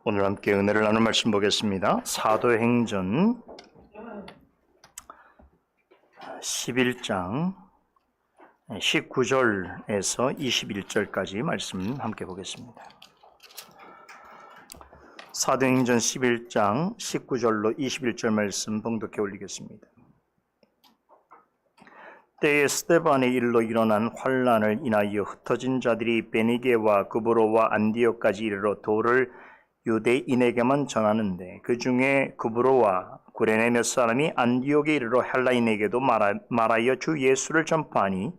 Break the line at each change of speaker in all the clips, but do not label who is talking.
오늘 함께 은혜를 나눌 말씀 보겠습니다. 사도행전 11장 19절에서 21절까지 말씀 함께 보겠습니다. 사도행전 11장 19절로 21절 말씀 봉독해 올리겠습니다. 때에 스데반의 일로 일어난 환란을 인하여 흩어진 자들이 베니게와 구브로와 안디옥까지 이르러 도를 유대인에게만 전하는데 그 중에 구브로와 구레네 몇 사람이 안디옥에 이르러 헬라인에게도 말하여 주 예수를 전파하니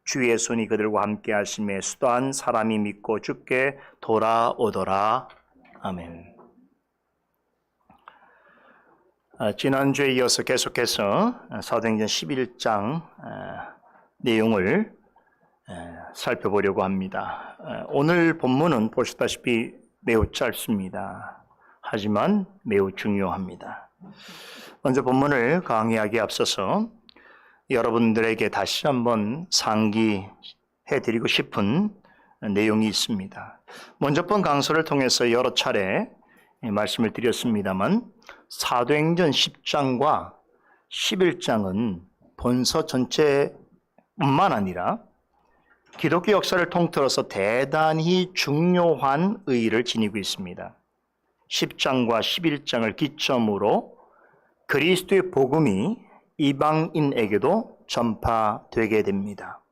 주의 손이 그들과 함께 하심에 수도한 사람이 믿고 주께 돌아오더라. 아멘. 지난주에 이어서 계속해서 사도행전 11장 내용을 살펴보려고 합니다. 오늘 본문은 보시다시피 매우 짧습니다. 하지만 매우 중요합니다. 먼저 본문을 강의하기에 앞서서 여러분들에게 다시 한번 상기해드리고 싶은 내용이 있습니다. 먼저 번 강서를 통해서 여러 차례 말씀을 드렸습니다만 사도행전 10장과 11장은 본서 전체뿐만 아니라 기독교 역사를 통틀어서 대단히 중요한 의의를 지니고 있습니다. 10장과 11장을 기점으로 그리스도의 복음이 이방인에게도 전파되게 됩니다.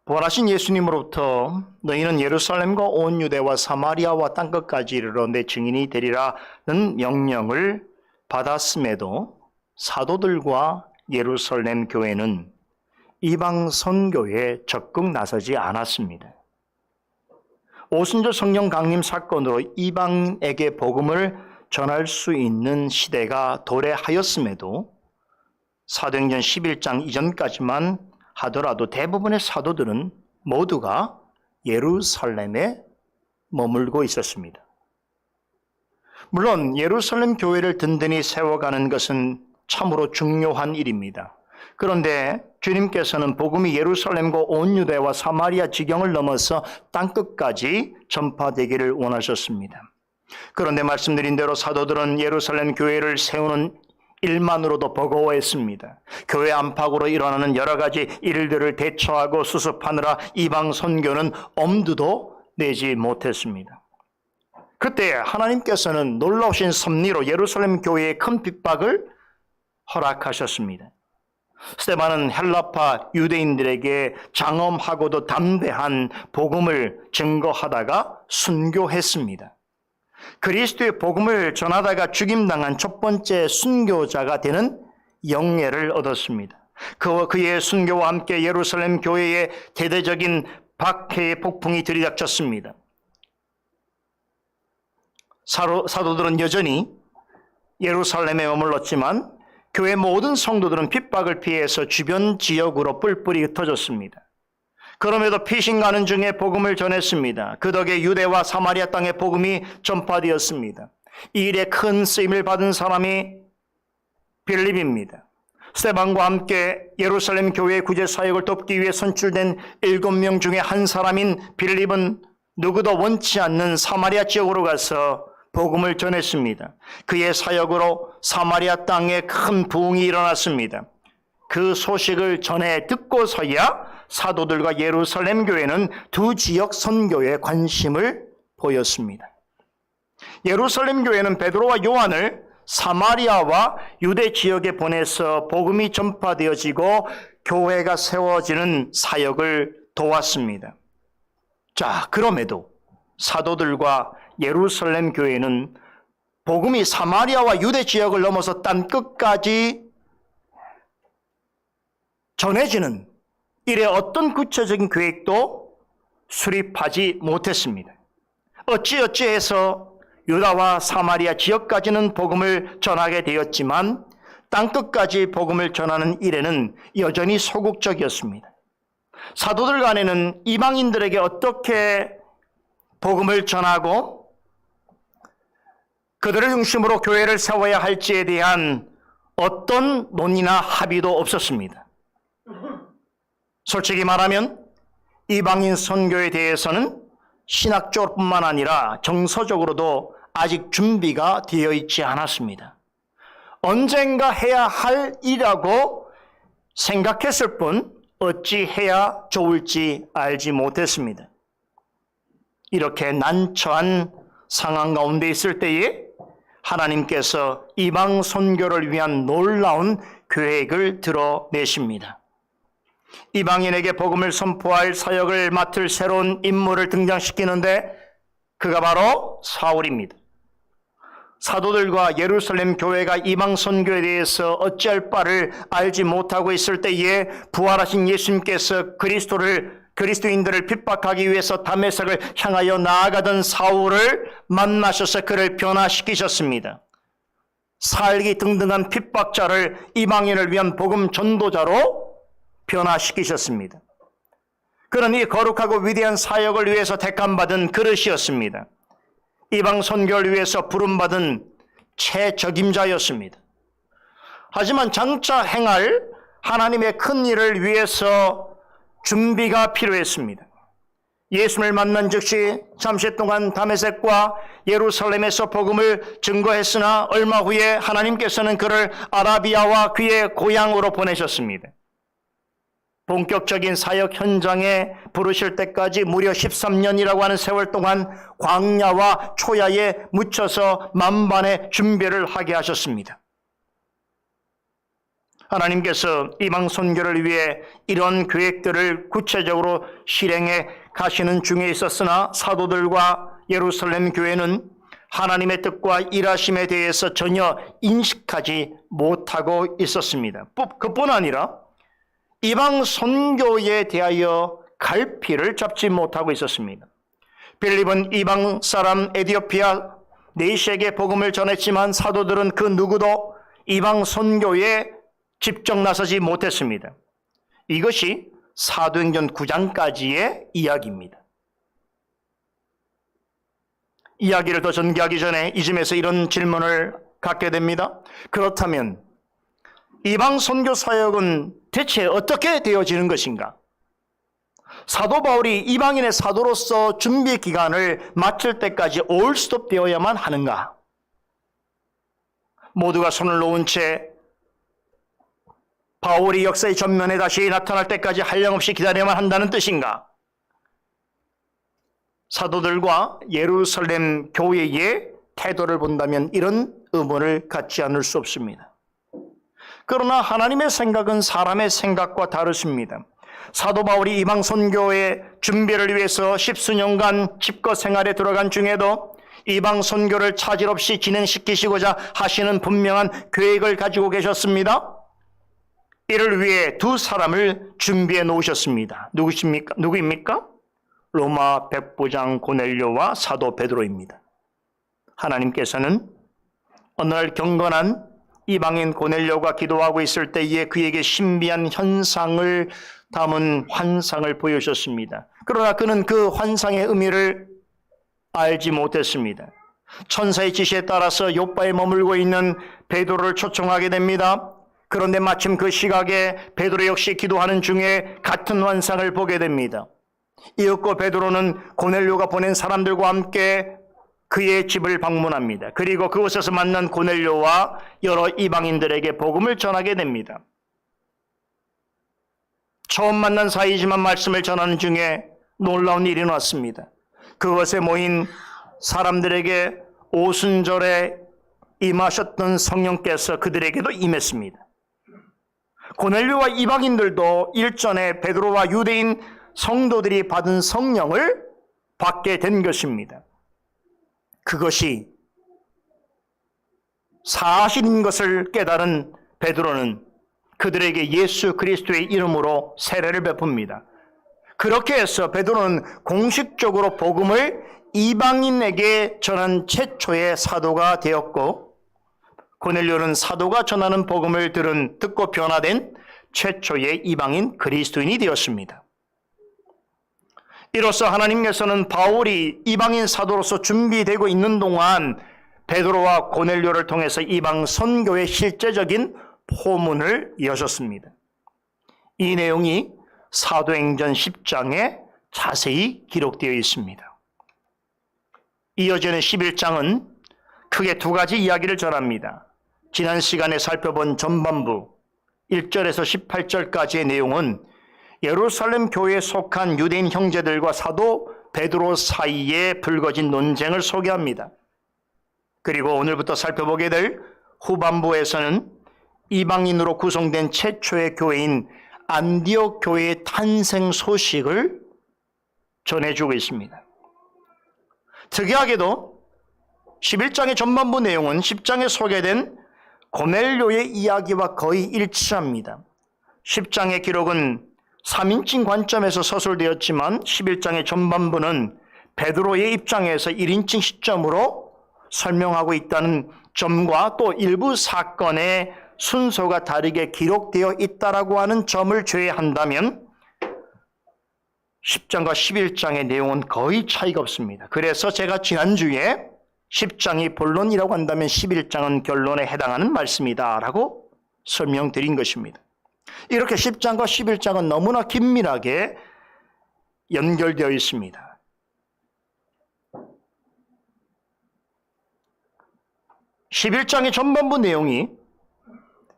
부활하신 예수님으로부터 너희는 예루살렘과 온 유대와 사마리아와 땅끝까지 이르러 내 증인이 되리라는 명령을 받았음에도 사도들과 예루살렘 교회는 이방 선교에 적극 나서지 않았습니다. 오순절 성령 강림 사건으로 이방인에게 복음을 전할 수 있는 시대가 도래하였음에도 사도행전 11장 이전까지만 하더라도 대부분의 사도들은 모두가 예루살렘에 머물고 있었습니다. 물론 예루살렘 교회를 든든히 세워가는 것은 참으로 중요한 일입니다. 그런데 주님께서는 복음이 예루살렘과 온 유대와 사마리아 지경을 넘어서 땅끝까지 전파되기를 원하셨습니다. 그런데 말씀드린 대로 사도들은 예루살렘 교회를 세우는 일만으로도 버거워했습니다. 교회 안팎으로 일어나는 여러 가지 일들을 대처하고 수습하느라 이방 선교는 엄두도 내지 못했습니다. 그때 하나님께서는 놀라우신 섭리로 예루살렘 교회의 큰 핍박을 허락하셨습니다. 스데반은 헬라파 유대인들에게 장엄하고도 담대한 복음을 증거하다가 순교했습니다. 그리스도의 복음을 전하다가 죽임당한 첫 번째 순교자가 되는 영예를 얻었습니다. 그의 순교와 함께 예루살렘 교회에 대대적인 박해의 폭풍이 들이닥쳤습니다. 사도들은 여전히 예루살렘에 머물렀지만 교회 모든 성도들은 핍박을 피해서 주변 지역으로 뿔뿔이 흩어졌습니다. 그럼에도 피신가는 중에 복음을 전했습니다. 그 덕에 유대와 사마리아 땅에 복음이 전파되었습니다. 이 일에 큰 쓰임을 받은 사람이 빌립입니다. 스데반과 함께 예루살렘 교회의 구제 사역을 돕기 위해 선출된 7명 중에 한 사람인 빌립은 누구도 원치 않는 사마리아 지역으로 가서 복음을 전했습니다. 그의 사역으로 사마리아 땅에 큰 부흥이 일어났습니다. 그 소식을 전해 듣고서야 사도들과 예루살렘 교회는 두 지역 선교에 관심을 보였습니다. 예루살렘 교회는 베드로와 요한을 사마리아와 유대 지역에 보내서 복음이 전파되어지고 교회가 세워지는 사역을 도왔습니다. 자, 그럼에도 사도들과 예루살렘 교회는 복음이 사마리아와 유대 지역을 넘어서 땅 끝까지 전해지는 이래 어떤 구체적인 계획도 수립하지 못했습니다. 어찌어찌해서 유다와 사마리아 지역까지는 복음을 전하게 되었지만 땅끝까지 복음을 전하는 일에는 여전히 소극적이었습니다. 사도들 간에는 이방인들에게 어떻게 복음을 전하고 그들을 중심으로 교회를 세워야 할지에 대한 어떤 논의나 합의도 없었습니다. 솔직히 말하면 이방인 선교에 대해서는 신학적으로뿐만 아니라 정서적으로도 아직 준비가 되어 있지 않았습니다. 언젠가 해야 할 일이라고 생각했을 뿐 어찌 해야 좋을지 알지 못했습니다. 이렇게 난처한 상황 가운데 있을 때에 하나님께서 이방 선교를 위한 놀라운 계획을 드러내십니다. 이방인에게 복음을 선포할 사역을 맡을 새로운 인물을 등장시키는데 그가 바로 사울입니다. 사도들과 예루살렘 교회가 이방 선교에 대해서 어찌할 바를 알지 못하고 있을 때에 부활하신 예수님께서 그리스도인들을 핍박하기 위해서 다메섹을 향하여 나아가던 사울을 만나셔서 그를 변화시키셨습니다. 살기 등등한 핍박자를 이방인을 위한 복음 전도자로 변화시키셨습니다. 그는 이 거룩하고 위대한 사역을 위해서 택함받은 그릇이었습니다. 이방 선교를 위해서 부름받은 최적임자였습니다. 하지만 장차 행할 하나님의 큰 일을 위해서 준비가 필요했습니다. 예수를 만난 즉시 잠시 동안 다메섹과 예루살렘에서 복음을 증거했으나 얼마 후에 하나님께서는 그를 아라비아와 그의 고향으로 보내셨습니다. 본격적인 사역 현장에 부르실 때까지 무려 13년이라고 하는 세월 동안 광야와 초야에 묻혀서 만반의 준비를 하게 하셨습니다. 하나님께서 이방 선교를 위해 이런 계획들을 구체적으로 실행해 가시는 중에 있었으나 사도들과 예루살렘 교회는 하나님의 뜻과 일하심에 대해서 전혀 인식하지 못하고 있었습니다. 그뿐 아니라 이방 선교에 대하여 갈피를 잡지 못하고 있었습니다. 빌립은 이방 사람 에디오피아 네시에게 복음을 전했지만 사도들은 그 누구도 이방 선교에 직접 나서지 못했습니다. 이것이 사도행전 9장까지의 이야기입니다. 이야기를 더 전개하기 전에 이쯤에서 이런 질문을 갖게 됩니다. 그렇다면 이방 선교 사역은 대체 어떻게 되어지는 것인가? 사도 바울이 이방인의 사도로서 준비 기간을 마칠 때까지 올스톱 되어야만 하는가? 모두가 손을 놓은 채 바울이 역사의 전면에 다시 나타날 때까지 한량없이 기다려야만 한다는 뜻인가? 사도들과 예루살렘 교회의 태도를 본다면 이런 의문을 갖지 않을 수 없습니다. 그러나 하나님의 생각은 사람의 생각과 다르십니다. 사도 바울이 이방 선교의 준비를 위해서 10수년간 집거 생활에 들어간 중에도 이방 선교를 차질 없이 진행시키시고자 하시는 분명한 계획을 가지고 계셨습니다. 이를 위해 두 사람을 준비해 놓으셨습니다. 누구입니까? 로마 백부장 고넬료와 사도 베드로입니다. 하나님께서는 어느 날 경건한 이방인 고넬료가 기도하고 있을 때에 그에게 신비한 현상을 담은 환상을 보여주셨습니다. 그러나 그는 그 환상의 의미를 알지 못했습니다. 천사의 지시에 따라서 요바에 머물고 있는 베드로를 초청하게 됩니다. 그런데 마침 그 시각에 베드로 역시 기도하는 중에 같은 환상을 보게 됩니다. 이윽고 베드로는 고넬료가 보낸 사람들과 함께 그의 집을 방문합니다. 그리고 그곳에서 만난 고넬료와 여러 이방인들에게 복음을 전하게 됩니다. 처음 만난 사이지만 말씀을 전하는 중에 놀라운 일이 났습니다. 그곳에 모인 사람들에게 오순절에 임하셨던 성령께서 그들에게도 임했습니다. 고넬료와 이방인들도 일전에 베드로와 유대인 성도들이 받은 성령을 받게 된 것입니다. 그것이 사실인 것을 깨달은 베드로는 그들에게 예수 그리스도의 이름으로 세례를 베풉니다. 그렇게 해서 베드로는 공식적으로 복음을 이방인에게 전한 최초의 사도가 되었고, 고넬료는 사도가 전하는 복음을 듣고 변화된 최초의 이방인 그리스도인이 되었습니다. 이로써 하나님께서는 바울이 이방인 사도로서 준비되고 있는 동안 베드로와 고넬료를 통해서 이방 선교의 실제적인 포문을 여셨습니다. 이 내용이 사도행전 10장에 자세히 기록되어 있습니다. 이어지는 11장은 크게 두 가지 이야기를 전합니다. 지난 시간에 살펴본 전반부 1절에서 18절까지의 내용은 예루살렘 교회에 속한 유대인 형제들과 사도 베드로 사이에 불거진 논쟁을 소개합니다. 그리고 오늘부터 살펴보게 될 후반부에서는 이방인으로 구성된 최초의 교회인 안디옥 교회의 탄생 소식을 전해주고 있습니다. 특이하게도 11장의 전반부 내용은 10장에 소개된 고넬료의 이야기와 거의 일치합니다. 10장의 기록은 3인칭 관점에서 서술되었지만 11장의 전반부는 베드로의 입장에서 1인칭 시점으로 설명하고 있다는 점과 또 일부 사건의 순서가 다르게 기록되어 있다라고 하는 점을 제외한다면 10장과 11장의 내용은 거의 차이가 없습니다. 그래서 제가 지난주에 10장이 본론이라고 한다면 11장은 결론에 해당하는 말씀이다 라고 설명드린 것입니다. 이렇게 10장과 11장은 너무나 긴밀하게 연결되어 있습니다. (11장의) 전반부 내용이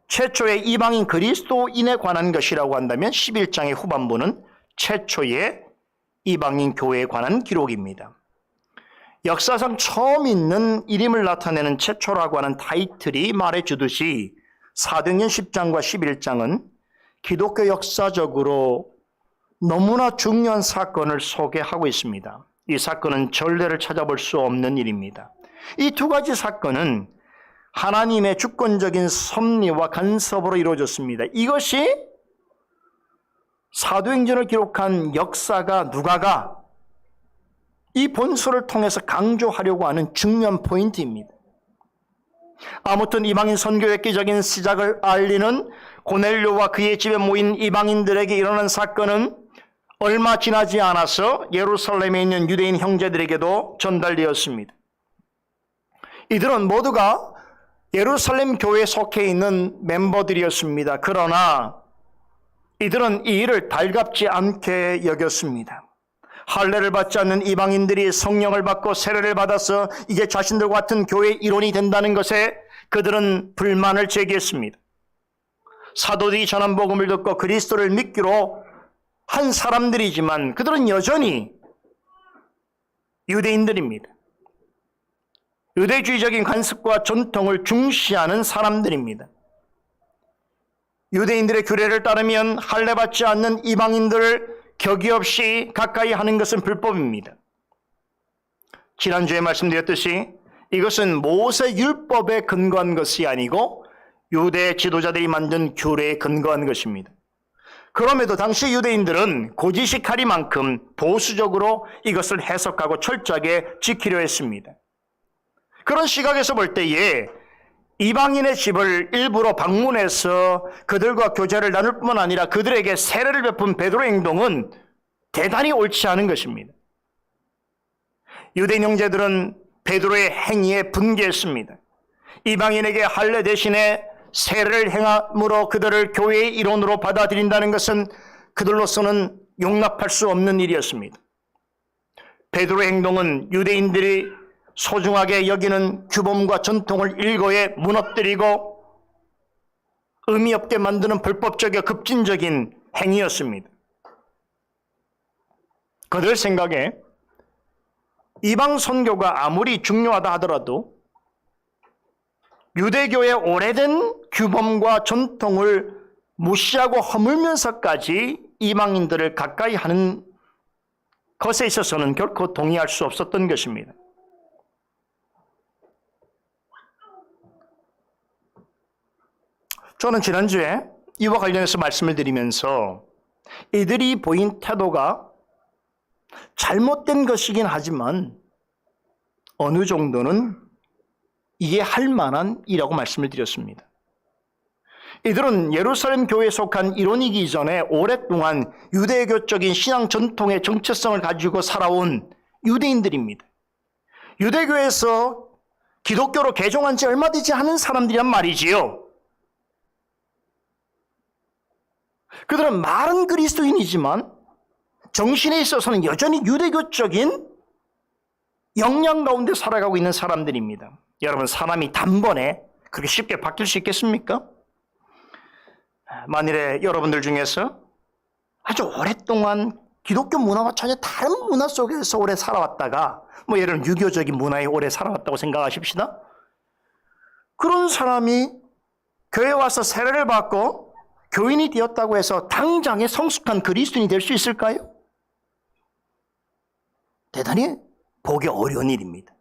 최초의 이방인 그리스도인에 관한 것이라고 한다면 11장의 후반부는 최초의 이방인 교회에 관한 기록입니다. 역사상 처음 있는 이름을 나타내는 최초라고 하는 타이틀이 말해주듯이 사도행전 10장과 11장은 기독교 역사적으로 너무나 중요한 사건을 소개하고 있습니다. 이 사건은 전례를 찾아볼 수 없는 일입니다. 이 두 가지 사건은 하나님의 주권적인 섭리와 간섭으로 이루어졌습니다. 이것이 사도행전을 기록한 역사가 누가가 이 본서를 통해서 강조하려고 하는 중요한 포인트입니다. 아무튼 이방인 선교의 획기적인 시작을 알리는 고넬료와 그의 집에 모인 이방인들에게 일어난 사건은 얼마 지나지 않아서 예루살렘에 있는 유대인 형제들에게도 전달되었습니다. 이들은 모두가 예루살렘 교회에 속해 있는 멤버들이었습니다. 그러나 이들은 이 일을 달갑지 않게 여겼습니다. 할례를 받지 않는 이방인들이 성령을 받고 세례를 받아서 이제 자신들과 같은 교회의 일원이 된다는 것에 그들은 불만을 제기했습니다. 사도들이 전한 복음을 듣고 그리스도를 믿기로 한 사람들이지만 그들은 여전히 유대인들입니다. 유대주의적인 관습과 전통을 중시하는 사람들입니다. 유대인들의 규례를 따르면 할례 받지 않는 이방인들을 격이 없이 가까이 하는 것은 불법입니다. 지난주에 말씀드렸듯이 이것은 모세 율법에 근거한 것이 아니고 유대 지도자들이 만든 규례에 근거한 것입니다. 그럼에도 당시 유대인들은 고지식하리만큼 보수적으로 이것을 해석하고 철저하게 지키려 했습니다. 그런 시각에서 볼 때에 이방인의 집을 일부러 방문해서 그들과 교제를 나눌 뿐만 아니라 그들에게 세례를 베푼 베드로의 행동은 대단히 옳지 않은 것입니다. 유대인 형제들은 베드로의 행위에 분개했습니다. 이방인에게 할례 대신에 세례를 행함으로 그들을 교회의 일원으로 받아들인다는 것은 그들로서는 용납할 수 없는 일이었습니다. 베드로의 행동은 유대인들이 소중하게 여기는 규범과 전통을 일거에 무너뜨리고 의미 없게 만드는 불법적이고 급진적인 행위였습니다. 그들 생각에 이방 선교가 아무리 중요하다 하더라도 유대교의 오래된 규범과 전통을 무시하고 허물면서까지 이방인들을 가까이 하는 것에 있어서는 결코 동의할 수 없었던 것입니다. 저는 지난주에 이와 관련해서 말씀을 드리면서 이들이 보인 태도가 잘못된 것이긴 하지만 어느 정도는 이해할 만한 이라고 말씀을 드렸습니다. 이들은 예루살렘 교회에 속한 일원이기 이전에 오랫동안 유대교적인 신앙 전통의 정체성을 가지고 살아온 유대인들입니다. 유대교에서 기독교로 개종한 지 얼마 되지 않은 사람들이란 말이지요. 그들은 말은 그리스도인이지만 정신에 있어서는 여전히 유대교적인 영향 가운데 살아가고 있는 사람들입니다. 여러분, 사람이 단번에 그렇게 쉽게 바뀔 수 있겠습니까? 만일에 여러분들 중에서 아주 오랫동안 기독교 문화와 전혀 다른 문화 속에서 오래 살아왔다가 예를 들면 유교적인 문화에 오래 살아왔다고 생각하십시다. 그런 사람이 교회에 와서 세례를 받고 교인이 되었다고 해서 당장에 성숙한 그리스도인이 될 수 있을까요? 대단히 보기 어려운 일입니다.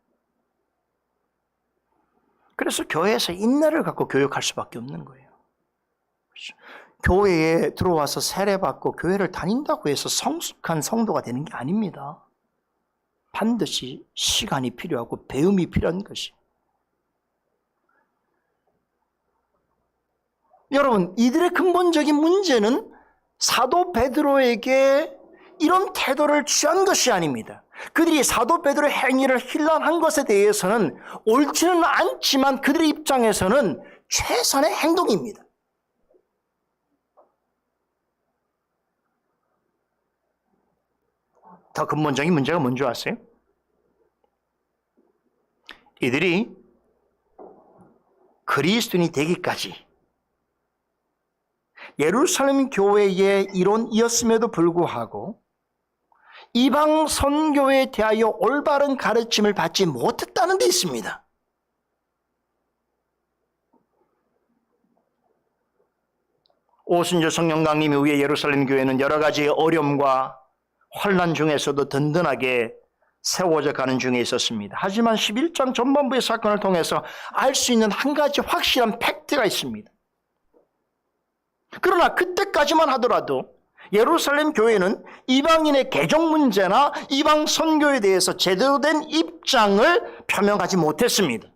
그래서 교회에서 인내를 갖고 교육할 수밖에 없는 거예요. 교회에 들어와서 세례받고 교회를 다닌다고 해서 성숙한 성도가 되는 게 아닙니다. 반드시 시간이 필요하고 배움이 필요한 것이. 여러분, 이들의 근본적인 문제는 사도 베드로에게 이런 태도를 취한 것이 아닙니다. 그들이 사도 베드로의 행위를 힐난한 것에 대해서는 옳지는 않지만 그들의 입장에서는 최선의 행동입니다. 더 근본적인 문제가 뭔지 아세요? 이들이 그리스도인이 되기까지 예루살렘 교회의 이론이었음에도 불구하고 이방 선교에 대하여 올바른 가르침을 받지 못했다는 데 있습니다. 오순절 성령 강림 이후에 예루살렘 교회는 여러 가지 어려움과 환난 중에서도 든든하게 세워져 가는 중에 있었습니다. 하지만 11장 전반부의 사건을 통해서 알 수 있는 한 가지 확실한 팩트가 있습니다. 그러나 그때까지만 하더라도 예루살렘 교회는 이방인의 개종 문제나 이방 선교에 대해서 제대로 된 입장을 표명하지 못했습니다.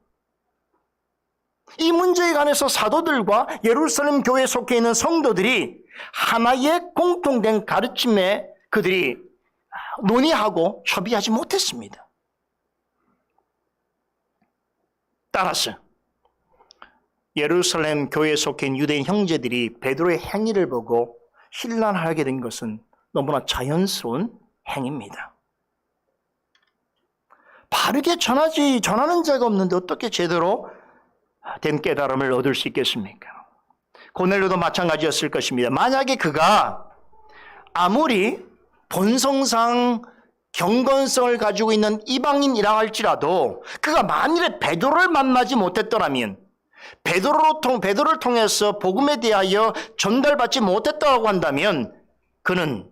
이 문제에 관해서 사도들과 예루살렘 교회에 속해 있는 성도들이 하나의 공통된 가르침에 그들이 논의하고 협의하지 못했습니다. 따라서 예루살렘 교회에 속해 있는 유대인 형제들이 베드로의 행위를 보고 힐난하게 된 것은 너무나 자연스러운 행위입니다. 바르게 전하는 자가 없는데 어떻게 제대로 된 깨달음을 얻을 수 있겠습니까? 고넬료도 마찬가지였을 것입니다. 만약에 그가 아무리 본성상 경건성을 가지고 있는 이방인이라 할지라도 그가 만일에 베드로를 만나지 못했더라면, 베드로를 통해서 복음에 대하여 전달받지 못했다고 한다면 그는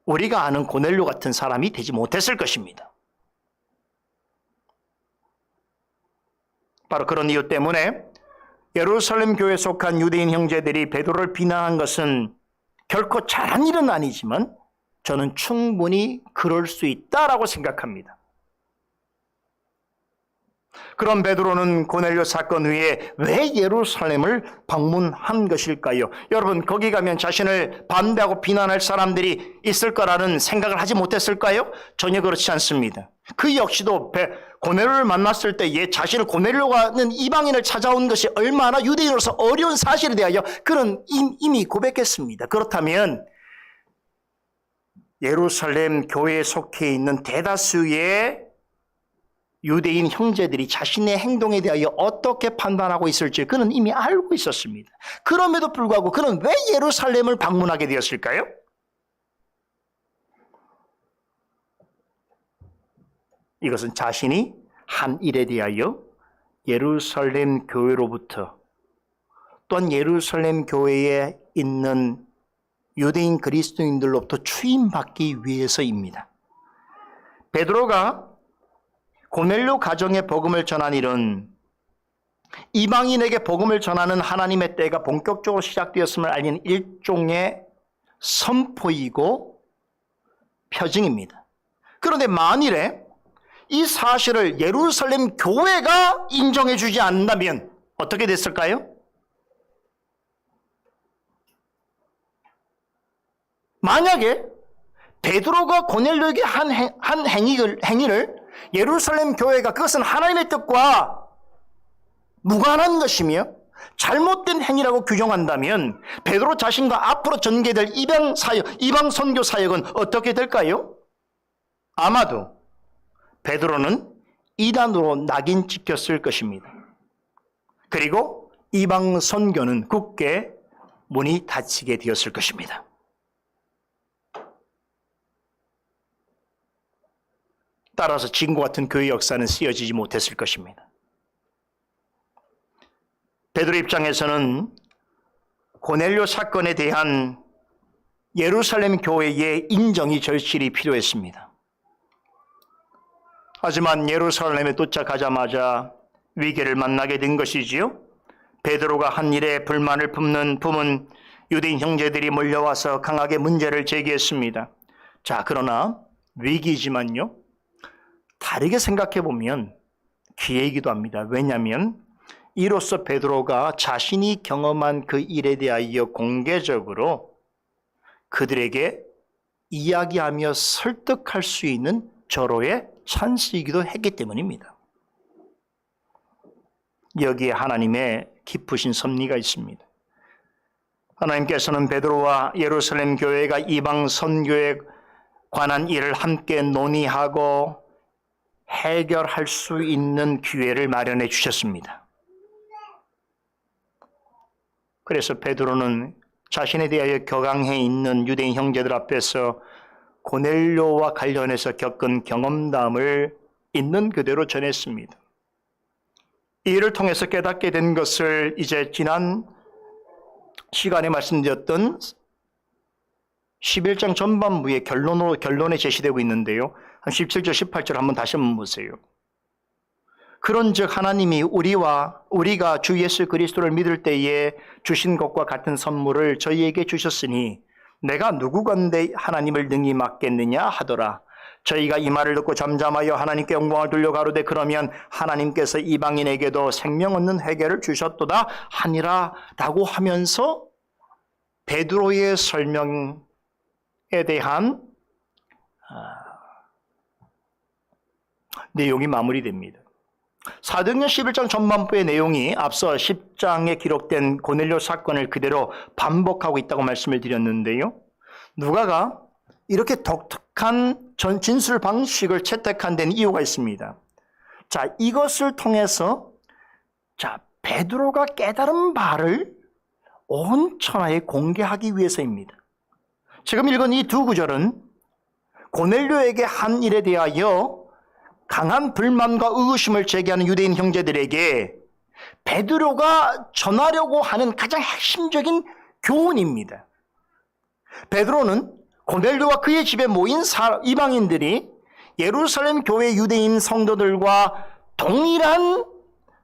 우리가 아는 고넬료 같은 사람이 되지 못했을 것입니다. 바로 그런 이유 때문에 예루살렘 교회에 속한 유대인 형제들이 베드로를 비난한 것은 결코 잘한 일은 아니지만 저는 충분히 그럴 수 있다라고 생각합니다. 그럼 베드로는 고넬료 사건 후에 왜 예루살렘을 방문한 것일까요? 여러분, 거기 가면 자신을 반대하고 비난할 사람들이 있을 거라는 생각을 하지 못했을까요? 전혀 그렇지 않습니다. 그 역시도 고넬료를 만났을 때 자신을 고넬료가는 이방인을 찾아온 것이 얼마나 유대인으로서 어려운 사실에 대하여 그는 이미 고백했습니다. 그렇다면 예루살렘 교회에 속해 있는 대다수의 유대인 형제들이 자신의 행동에 대하여 어떻게 판단하고 있을지 그는 이미 알고 있었습니다. 그럼에도 불구하고 그는 왜 예루살렘을 방문하게 되었을까요? 이것은 자신이 한 일에 대하여 예루살렘 교회로부터 또한 예루살렘 교회에 있는 유대인 그리스도인들로부터 추임받기 위해서입니다. 베드로가 고넬료 가정에 복음을 전한 일은 이방인에게 복음을 전하는 하나님의 때가 본격적으로 시작되었음을 알리는 일종의 선포이고 표징입니다. 그런데 만일에 이 사실을 예루살렘 교회가 인정해 주지 않는다면 어떻게 됐을까요? 만약에 베드로가 고넬료에게 한 행위를 예루살렘 교회가 그것은 하나님의 뜻과 무관한 것이며 잘못된 행위라고 규정한다면 베드로 자신과 앞으로 전개될 이방 선교 사역은 어떻게 될까요? 아마도 베드로는 이단으로 낙인 찍혔을 것입니다. 그리고 이방 선교는 굳게 문이 닫히게 되었을 것입니다. 따라서 지금과 같은 교회 역사는 쓰여지지 못했을 것입니다. 베드로 입장에서는 고넬료 사건에 대한 예루살렘 교회의 인정이 절실히 필요했습니다. 하지만 예루살렘에 도착하자마자 위기를 만나게 된 것이지요. 베드로가 한 일에 불만을 품은 유대인 형제들이 몰려와서 강하게 문제를 제기했습니다. 자, 그러나 위기지만요, 다르게 생각해 보면 기회이기도 합니다. 왜냐하면 이로써 베드로가 자신이 경험한 그 일에 대하여 공개적으로 그들에게 이야기하며 설득할 수 있는 절호의 찬스이기도 했기 때문입니다. 여기에 하나님의 깊으신 섭리가 있습니다. 하나님께서는 베드로와 예루살렘 교회가 이방 선교에 관한 일을 함께 논의하고 해결할 수 있는 기회를 마련해 주셨습니다. 그래서 베드로는 자신에 대하여 격앙해 있는 유대인 형제들 앞에서 고넬료와 관련해서 겪은 경험담을 있는 그대로 전했습니다. 이 일을 통해서 깨닫게 된 것을 이제 지난 시간에 말씀드렸던 11장 전반부의 결론에 제시되고 있는데요. 한 17절, 18절 한번 다시 한번 보세요. 그런즉 하나님이 우리가 주 예수 그리스도를 믿을 때에 주신 것과 같은 선물을 저희에게 주셨으니 내가 누구건대 하나님을 능히 막겠느냐 하더라. 저희가 이 말을 듣고 잠잠하여 하나님께 영광을 돌려 가로되 그러면 하나님께서 이방인에게도 생명 얻는 회개를 주셨도다 하니라 라고 하면서 베드로의 설명에 대한 내용이 마무리됩니다. 사도행전 11장 전반부의 내용이 앞서 10장에 기록된 고넬료 사건을 그대로 반복하고 있다고 말씀을 드렸는데요. 누가가 이렇게 독특한 진술 방식을 채택한 데는 이유가 있습니다. 자, 이것을 통해서 베드로가 깨달은 바를 온 천하에 공개하기 위해서입니다. 지금 읽은 이 두 구절은 고넬료에게 한 일에 대하여 강한 불만과 의구심을 제기하는 유대인 형제들에게 베드로가 전하려고 하는 가장 핵심적인 교훈입니다. 베드로는 고넬료와 그의 집에 모인 이방인들이 예루살렘 교회 유대인 성도들과 동일한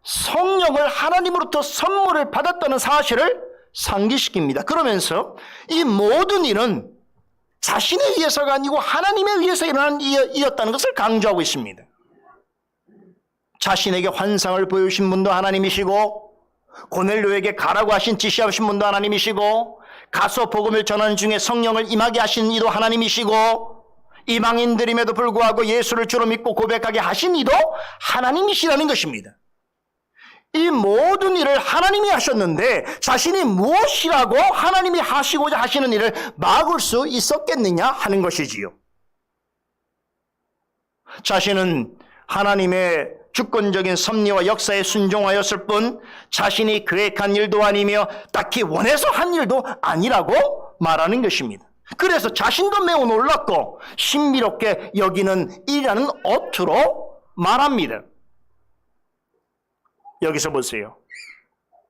성령을 하나님으로부터 선물을 받았다는 사실을 상기시킵니다. 그러면서 이 모든 일은 자신에 의해서가 아니고 하나님에 의해서 일어난 일이었다는 것을 강조하고 있습니다. 자신에게 환상을 보여주신 분도 하나님이시고 고넬료에게 가라고 하신 지시하신 분도 하나님이시고 가서 복음을 전하는 중에 성령을 임하게 하신 이도 하나님이시고 이방인들임에도 불구하고 예수를 주로 믿고 고백하게 하신 이도 하나님이시라는 것입니다. 이 모든 일을 하나님이 하셨는데 자신이 무엇이라고 하나님이 하시고자 하시는 일을 막을 수 있었겠느냐 하는 것이지요. 자신은 하나님의 주권적인 섭리와 역사에 순종하였을 뿐 자신이 계획한 일도 아니며 딱히 원해서 한 일도 아니라고 말하는 것입니다. 그래서 자신도 매우 놀랍고 신비롭게 여기는 일이라는 어투로 말합니다. 여기서 보세요.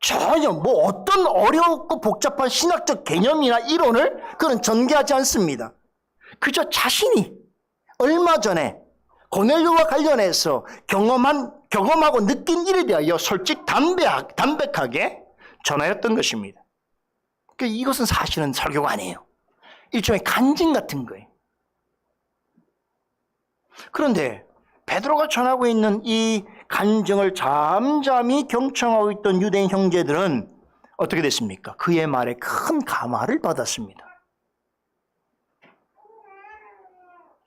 전혀 어떤 어렵고 복잡한 신학적 개념이나 이론을 그는 전개하지 않습니다. 그저 자신이 얼마 전에 고넬료와 관련해서 경험하고 느낀 일에 대하여 솔직 담백하게 전하였던 것입니다. 그러니까 이것은 사실은 설교가 아니에요. 일종의 간증 같은 거예요. 그런데 베드로가 전하고 있는 이 간증을 잠잠히 경청하고 있던 유대인 형제들은 어떻게 됐습니까? 그의 말에 큰 감화를 받았습니다.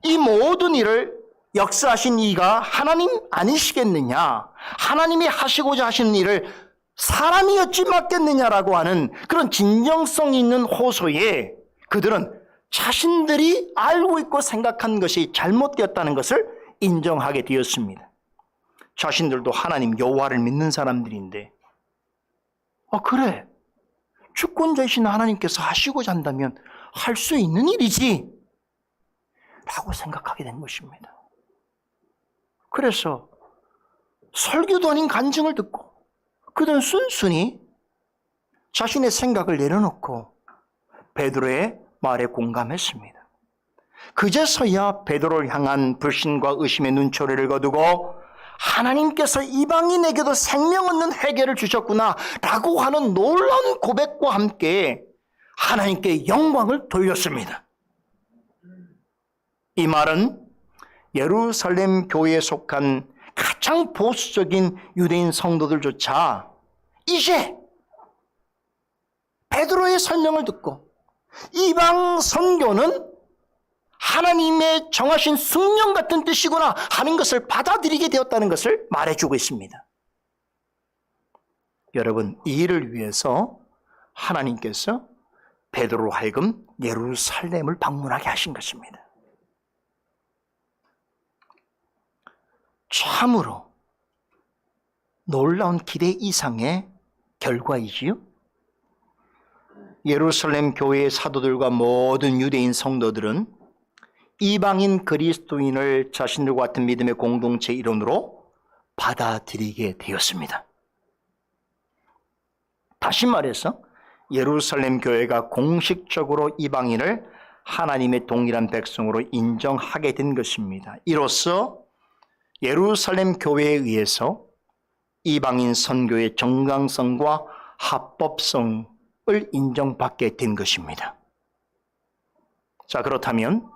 이 모든 일을 역사하신 이가 하나님 아니시겠느냐? 하나님이 하시고자 하시는 일을 사람이 어찌 맡겠느냐라고 하는 그런 진정성 있는 호소에 그들은 자신들이 알고 있고 생각한 것이 잘못되었다는 것을 인정하게 되었습니다. 자신들도 하나님 여호와를 믿는 사람들인데, 그래, 주권자이신 하나님께서 하시고자 한다면 할 수 있는 일이지 라고 생각하게 된 것입니다. 그래서 설교도 아닌 간증을 듣고 그들은 순순히 자신의 생각을 내려놓고 베드로의 말에 공감했습니다. 그제서야 베드로를 향한 불신과 의심의 눈초리를 거두고 하나님께서 이방인에게도 생명 얻는 회개를 주셨구나 라고 하는 놀라운 고백과 함께 하나님께 영광을 돌렸습니다. 이 말은 예루살렘 교회에 속한 가장 보수적인 유대인 성도들조차 이제 베드로의 설명을 듣고 이방 선교는 하나님의 정하신 숙명 같은 뜻이구나 하는 것을 받아들이게 되었다는 것을 말해주고 있습니다. 여러분, 이 일을 위해서 하나님께서 베드로로 하여금 예루살렘을 방문하게 하신 것입니다. 참으로 놀라운 기대 이상의 결과이지요. 예루살렘 교회의 사도들과 모든 유대인 성도들은 이방인 그리스도인을 자신들과 같은 믿음의 공동체 일원으로 받아들이게 되었습니다. 다시 말해서 예루살렘 교회가 공식적으로 이방인을 하나님의 동일한 백성으로 인정하게 된 것입니다. 이로써 예루살렘 교회에 의해서 이방인 선교의 정당성과 합법성을 인정받게 된 것입니다. 자, 그렇다면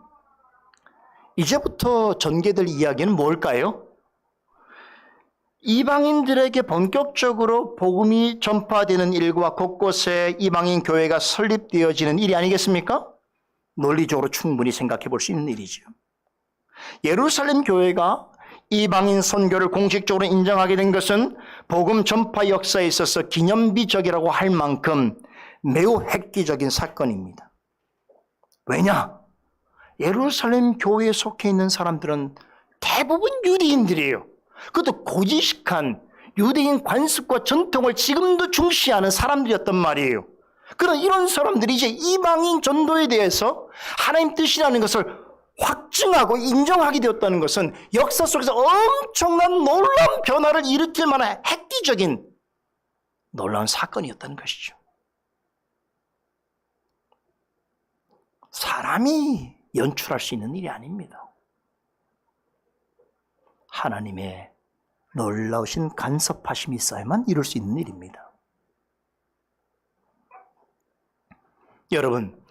이제부터 전개될 이야기는 뭘까요? 이방인들에게 본격적으로 복음이 전파되는 일과 곳곳에 이방인 교회가 설립되어지는 일이 아니겠습니까? 논리적으로 충분히 생각해 볼 수 있는 일이죠. 예루살렘 교회가 이방인 선교를 공식적으로 인정하게 된 것은 복음 전파 역사에 있어서 기념비적이라고 할 만큼 매우 획기적인 사건입니다. 왜냐? 예루살렘 교회에 속해 있는 사람들은 대부분 유대인들이에요. 그것도 고지식한 유대인 관습과 전통을 지금도 중시하는 사람들이었단 말이에요. 그런 이런 사람들이 이제 이방인 전도에 대해서 하나님 뜻이라는 것을 확증하고 인정하게 되었다는 것은 역사 속에서 엄청난 놀라운 변화를 일으킬 만한 획기적인 놀라운 사건이었다는 것이죠. 사람이 연출할 수 있는 일이 아닙니다. 하나님의 놀라우신 간섭하심이 있어야만 이룰 수 있는 일입니다. 여러분,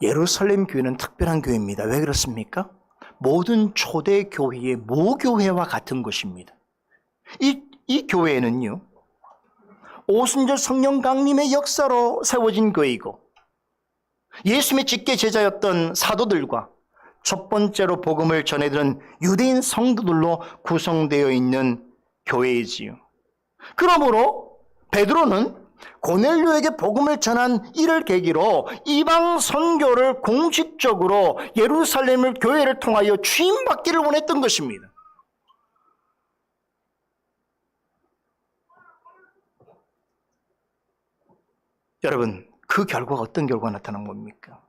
예루살렘 교회는 특별한 교회입니다. 왜 그렇습니까? 모든 초대 교회의 모교회와 같은 것입니다. 이 교회는요, 오순절 성령 강림의 역사로 세워진 교회이고 예수님의 직계 제자였던 사도들과 첫 번째로 복음을 전해드린 유대인 성도들로 구성되어 있는 교회이지요. 그러므로 베드로는 고넬료에게 복음을 전한 이를 계기로 이방 선교를 공식적으로 예루살렘을 교회를 통하여 추임받기를 원했던 것입니다. 여러분, 그 결과가 어떤 결과가 나타난 겁니까?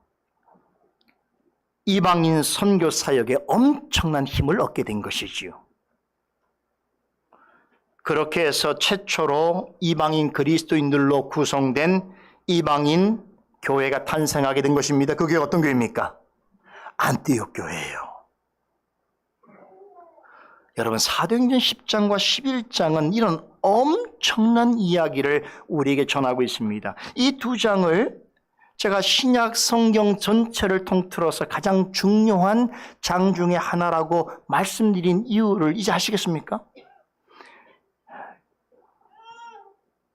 이방인 선교 사역에 엄청난 힘을 얻게 된 것이지요. 그렇게 해서 최초로 이방인 그리스도인들로 구성된 이방인 교회가 탄생하게 된 것입니다. 그 교회가 어떤 교회입니까? 안티옥 교회예요. 여러분, 사도행전 10장과 11장은 이런 엄청난 이야기를 우리에게 전하고 있습니다. 이 두 장을 제가 신약 성경 전체를 통틀어서 가장 중요한 장 중에 하나라고 말씀드린 이유를 이제 아시겠습니까?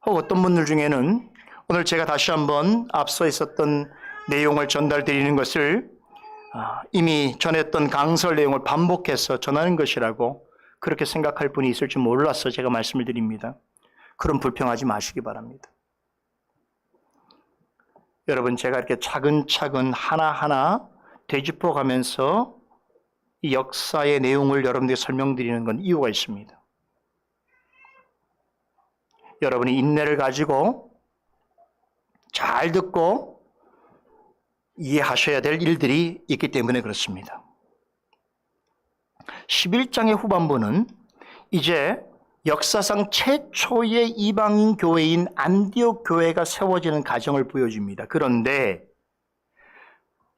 어떤 분들 중에는 오늘 제가 다시 한번 앞서 있었던 내용을 전달드리는 것을 이미 전했던 강설 내용을 반복해서 전하는 것이라고 그렇게 생각할 분이 있을지 몰라서 제가 말씀을 드립니다. 그럼 불평하지 마시기 바랍니다. 여러분, 제가 이렇게 차근차근 하나하나 되짚어 가면서 이 역사의 내용을 여러분들에게 설명드리는 건 이유가 있습니다. 여러분이 인내를 가지고 잘 듣고 이해하셔야 될 일들이 있기 때문에 그렇습니다. 11장의 후반부는 이제 역사상 최초의 이방인 교회인 안디옥 교회가 세워지는 과정을 보여줍니다. 그런데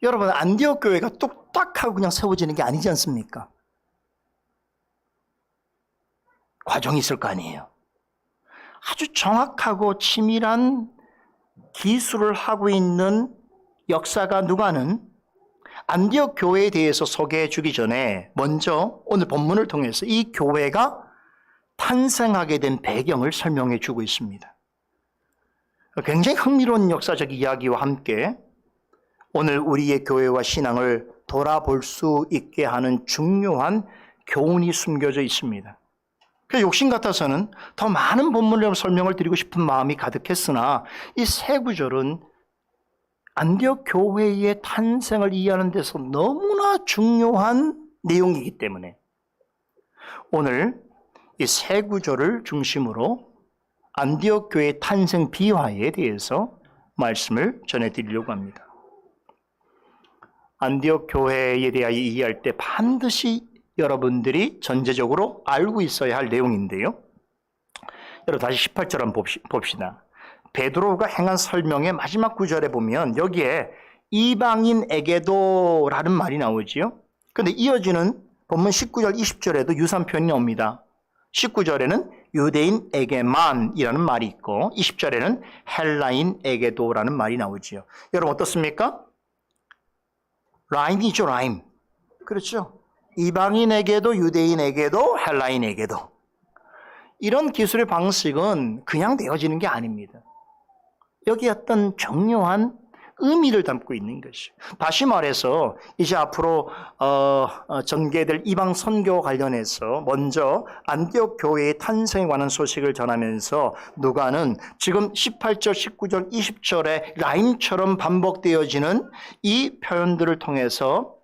여러분, 안디옥 교회가 뚝딱하고 그냥 세워지는 게 아니지 않습니까? 과정이 있을 거 아니에요. 아주 정확하고 치밀한 기술을 하고 있는 역사가 누가는 안디옥 교회에 대해서 소개해 주기 전에 먼저 오늘 본문을 통해서 이 교회가 탄생하게 된 배경을 설명해 주고 있습니다. 굉장히 흥미로운 역사적 이야기와 함께 오늘 우리의 교회와 신앙을 돌아볼 수 있게 하는 중요한 교훈이 숨겨져 있습니다. 그래서 욕심 같아서는 더 많은 본문을 설명을 드리고 싶은 마음이 가득했으나 이 세 구절은 안디옥 교회의 탄생을 이해하는 데서 너무나 중요한 내용이기 때문에 오늘 이 세 구절을 중심으로 안디옥 교회의 탄생 비화에 대해서 말씀을 전해드리려고 합니다. 안디옥 교회에 대하여 이해할 때 반드시 여러분들이 전제적으로 알고 있어야 할 내용인데요. 여러분 다시 18절 한번 봅시다. 베드로가 행한 설명의 마지막 구절에 보면 여기에 이방인에게도 라는 말이 나오지요. 그런데 이어지는 본문 19절 20절에도 유사한 표현이 나옵니다. 19절에는 유대인에게만 이라는 말이 있고 20절에는 헬라인에게도 라는 말이 나오지요. 여러분 어떻습니까? 라임이죠, 라임. 그렇죠. 이방인에게도 유대인에게도 헬라인에게도. 이런 기술의 방식은 그냥 되어지는 게 아닙니다. 여기 어떤 정교한 의미를 담고 있는 것이죠. 다시 말해서 이제 앞으로 전개될 이방 선교와 관련해서 먼저 안디옥 교회의 탄생에 관한 소식을 전하면서 누가는 지금 18절, 19절, 20절에 라임처럼 반복되어지는 이 표현들을 통해서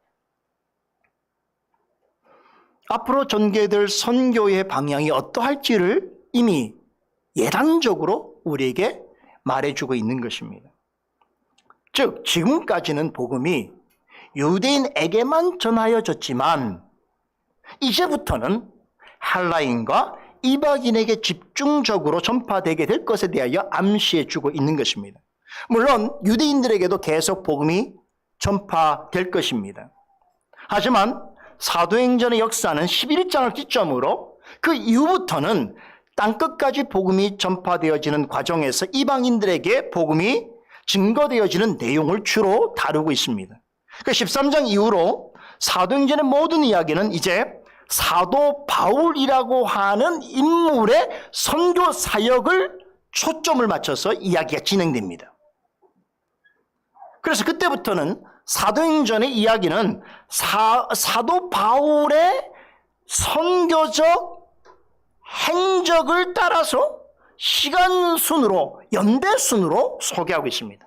앞으로 전개될 선교의 방향이 어떠할지를 이미 예단적으로 우리에게 말해주고 있는 것입니다. 즉 지금까지는 복음이 유대인에게만 전하여졌지만 이제부터는 헬라인과 이방인에게 집중적으로 전파되게 될 것에 대하여 암시해주고 있는 것입니다. 물론 유대인들에게도 계속 복음이 전파될 것입니다. 하지만 사도행전의 역사는 11장을 기점으로 그 이후부터는 땅끝까지 복음이 전파되어지는 과정에서 이방인들에게 복음이 증거되어지는 내용을 주로 다루고 있습니다. 그 13장 이후로 사도행전의 모든 이야기는 이제 사도 바울이라고 하는 인물의 선교 사역을 초점을 맞춰서 이야기가 진행됩니다. 그래서 그때부터는 사도행전의 이야기는 사도 바울의 선교적 행적을 따라서 시간 순으로, 연대 순으로 소개하고 있습니다.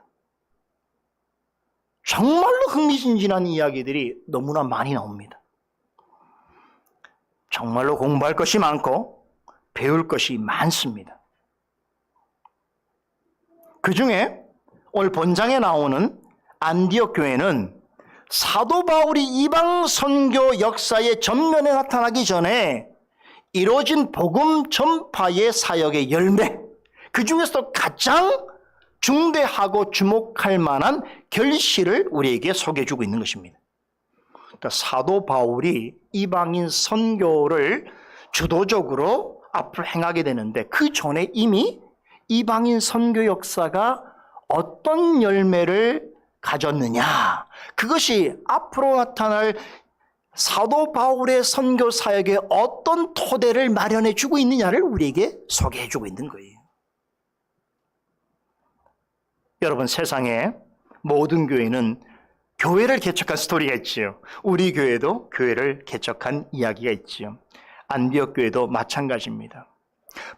정말로 흥미진진한 이야기들이 너무나 많이 나옵니다. 정말로 공부할 것이 많고 배울 것이 많습니다. 그 중에 오늘 본장에 나오는 안디옥 교회는 사도 바울이 이방 선교 역사의 전면에 나타나기 전에 이루어진 복음 전파의 사역의 열매, 그 중에서도 가장 중대하고 주목할 만한 결실을 우리에게 소개해 주고 있는 것입니다. 그러니까 사도 바울이 이방인 선교를 주도적으로 앞으로 행하게 되는데 그 전에 이미 이방인 선교 역사가 어떤 열매를 가졌느냐, 그것이 앞으로 나타날 사도 바울의 선교 사역에 어떤 토대를 마련해 주고 있느냐를 우리에게 소개해 주고 있는 거예요. 여러분, 세상에 모든 교회는 교회를 개척한 스토리가 있지요. 우리 교회도 교회를 개척한 이야기가 있지요. 안디옥 교회도 마찬가지입니다.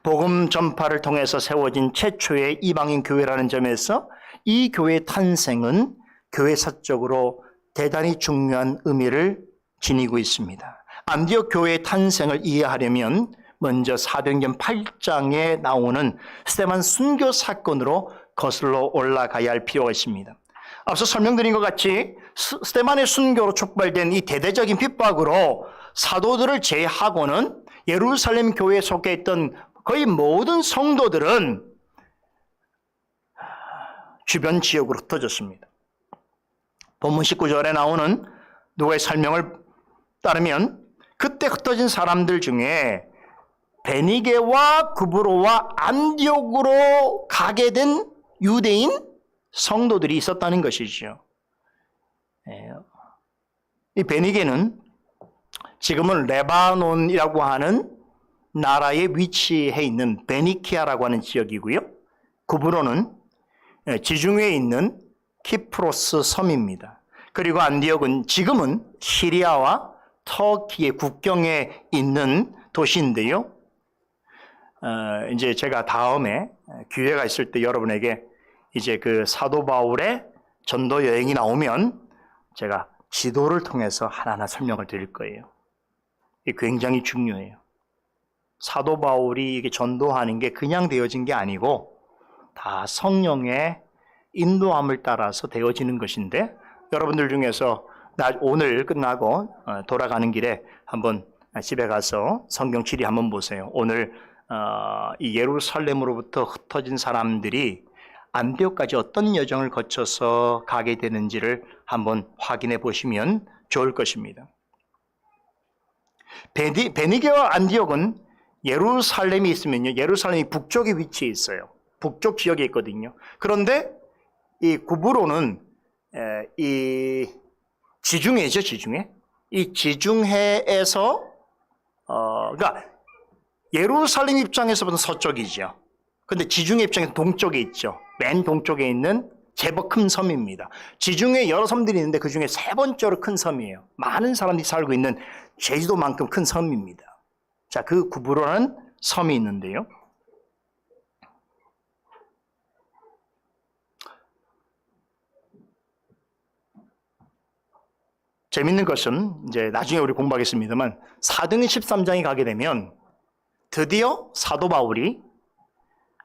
복음 전파를 통해서 세워진 최초의 이방인 교회라는 점에서 이 교회의 탄생은 교회사적으로 대단히 중요한 의미를 지니고 있습니다. 안디옥 교회의 탄생을 이해하려면 먼저 사도행전 8장에 나오는 스데반 순교 사건으로 거슬러 올라가야 할 필요가 있습니다. 앞서 설명드린 것 같이 스데반의 순교로 촉발된 이 대대적인 핍박으로 사도들을 제외하고는 예루살렘 교회에 속해 있던 거의 모든 성도들은 주변 지역으로 흩어졌습니다. 본문 19절에 나오는 누가의 설명을 따르면 그때 흩어진 사람들 중에 베니게와 구브로와 안디옥으로 가게 된 유대인 성도들이 있었다는 것이죠. 이 베니게는 지금은 레바논이라고 하는 나라에 위치해 있는 베니키아라고 하는 지역이고요. 구브로는 지중해에 있는 키프로스 섬입니다. 그리고 안디옥은 지금은 시리아와 터키의 국경에 있는 도시인데요. 이제 제가 다음에 기회가 있을 때 여러분에게 이제 그 사도 바울의 전도 여행이 나오면 제가 지도를 통해서 하나하나 설명을 드릴 거예요. 이게 굉장히 중요해요. 사도 바울이 이게 전도하는 게 그냥 되어진 게 아니고 다 성령의 인도함을 따라서 되어지는 것인데, 여러분들 중에서 오늘 끝나고 돌아가는 길에 한번 집에 가서 성경 지리 한번 보세요. 오늘 이 예루살렘으로부터 흩어진 사람들이 안디옥까지 어떤 여정을 거쳐서 가게 되는지를 한번 확인해 보시면 좋을 것입니다. 베니게와 안디옥은 예루살렘이 있으면요, 예루살렘이 북쪽에 위치해 있어요. 북쪽 지역에 있거든요. 그런데 이 구브로는 이 지중해죠, 지중해. 이 지중해에서 그러니까 예루살렘 입장에서부터 서쪽이죠. 근데 지중해 입장에서 동쪽에 있죠. 맨 동쪽에 있는 제법 큰 섬입니다. 지중해 여러 섬들이 있는데 그 중에 세 번째로 큰 섬이에요. 많은 사람들이 살고 있는 제주도만큼 큰 섬입니다. 자, 그 구브로라는 섬이 있는데요. 재밌는 것은 이제 나중에 우리 공부하겠습니다만 사도행전 13장에 가게 되면 드디어 사도 바울이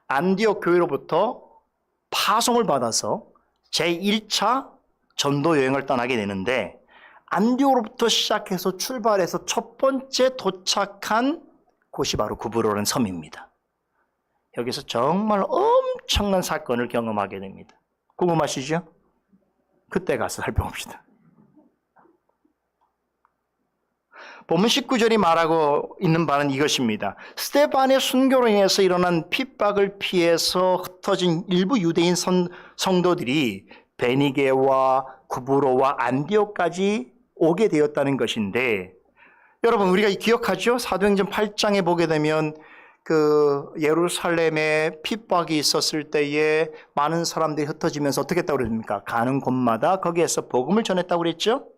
안디옥 교회로부터 파송을 받아서 제1차 전도 여행을 떠나게 되는데, 안디옥으로부터 시작해서 출발해서 첫 번째 도착한 곳이 바로 구브로라는 섬입니다. 여기서 정말 엄청난 사건을 경험하게 됩니다. 궁금하시죠? 그때 가서 살펴봅시다. 본문 19절이 말하고 있는 바는 이것입니다. 스데반의 순교로 인해서 일어난 핍박을 피해서 흩어진 일부 유대인 성도들이 베니게와 구브로와 안디옥까지 오게 되었다는 것인데, 여러분 우리가 기억하죠? 사도행전 8장에 보게 되면 그 예루살렘에 핍박이 있었을 때에 많은 사람들이 흩어지면서 어떻게 했다고 그랬습니까? 가는 곳마다 거기에서 복음을 전했다고 그랬죠?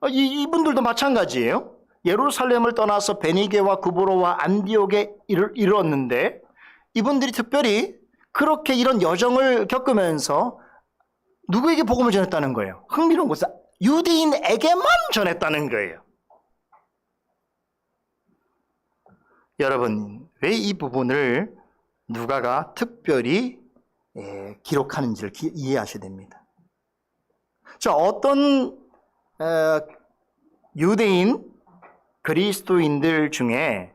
이분들도 마찬가지예요. 예루살렘을 떠나서 베니게와 구브로와 안디옥에 이르렀는데, 이분들이 특별히 그렇게 이런 여정을 겪으면서 누구에게 복음을 전했다는 거예요? 흥미로운 것은 유대인에게만 전했다는 거예요. 여러분, 왜 이 부분을 누가가 특별히 기록하는지를 이해하셔야 됩니다. 자, 어떤 유대인 그리스도인들 중에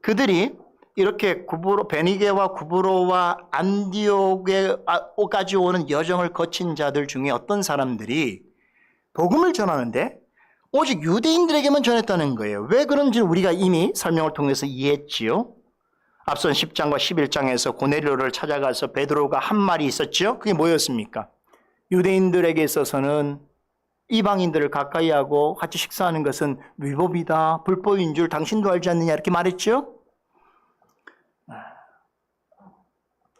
그들이 이렇게 베니게와 구브로와 안디옥에까지 오는 여정을 거친 자들 중에 어떤 사람들이 복음을 전하는데 오직 유대인들에게만 전했다는 거예요. 왜 그런지는 우리가 이미 설명을 통해서 이해했지요. 앞선 10장과 11장에서 고넬료를 찾아가서 베드로가 한 말이 있었죠. 그게 뭐였습니까? 유대인들에게 있어서는 이방인들을 가까이 하고 같이 식사하는 것은 위법이다, 불법인 줄 당신도 알지 않느냐, 이렇게 말했죠.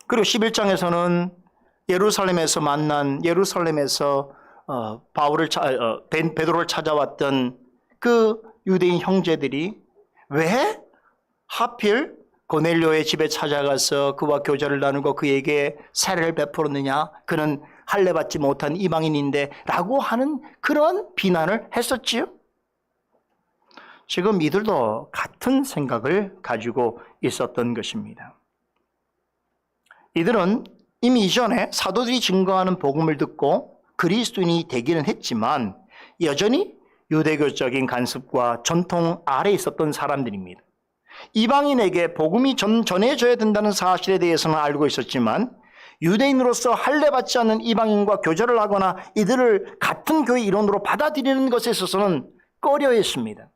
그리고 11장에서는 예루살렘에서 베드로를 찾아왔던 그 유대인 형제들이 왜 하필 고넬료의 집에 찾아가서 그와 교제를 나누고 그에게 세례를 베풀었느냐? 그는 할례받지 못한 이방인인데 라고 하는 그런 비난을 했었지요. 지금 이들도 같은 생각을 가지고 있었던 것입니다. 이들은 이미 이전에 사도들이 증거하는 복음을 듣고 그리스도인이 되기는 했지만 여전히 유대교적인 간섭과 전통 아래에 있었던 사람들입니다. 이방인에게 복음이 전해져야 된다는 사실에 대해서는 알고 있었지만 유대인으로서 할례받지 않는 이방인과 교제를 하거나 이들을 같은 교회 일원으로 받아들이는 것에 있어서는 꺼려했습니다.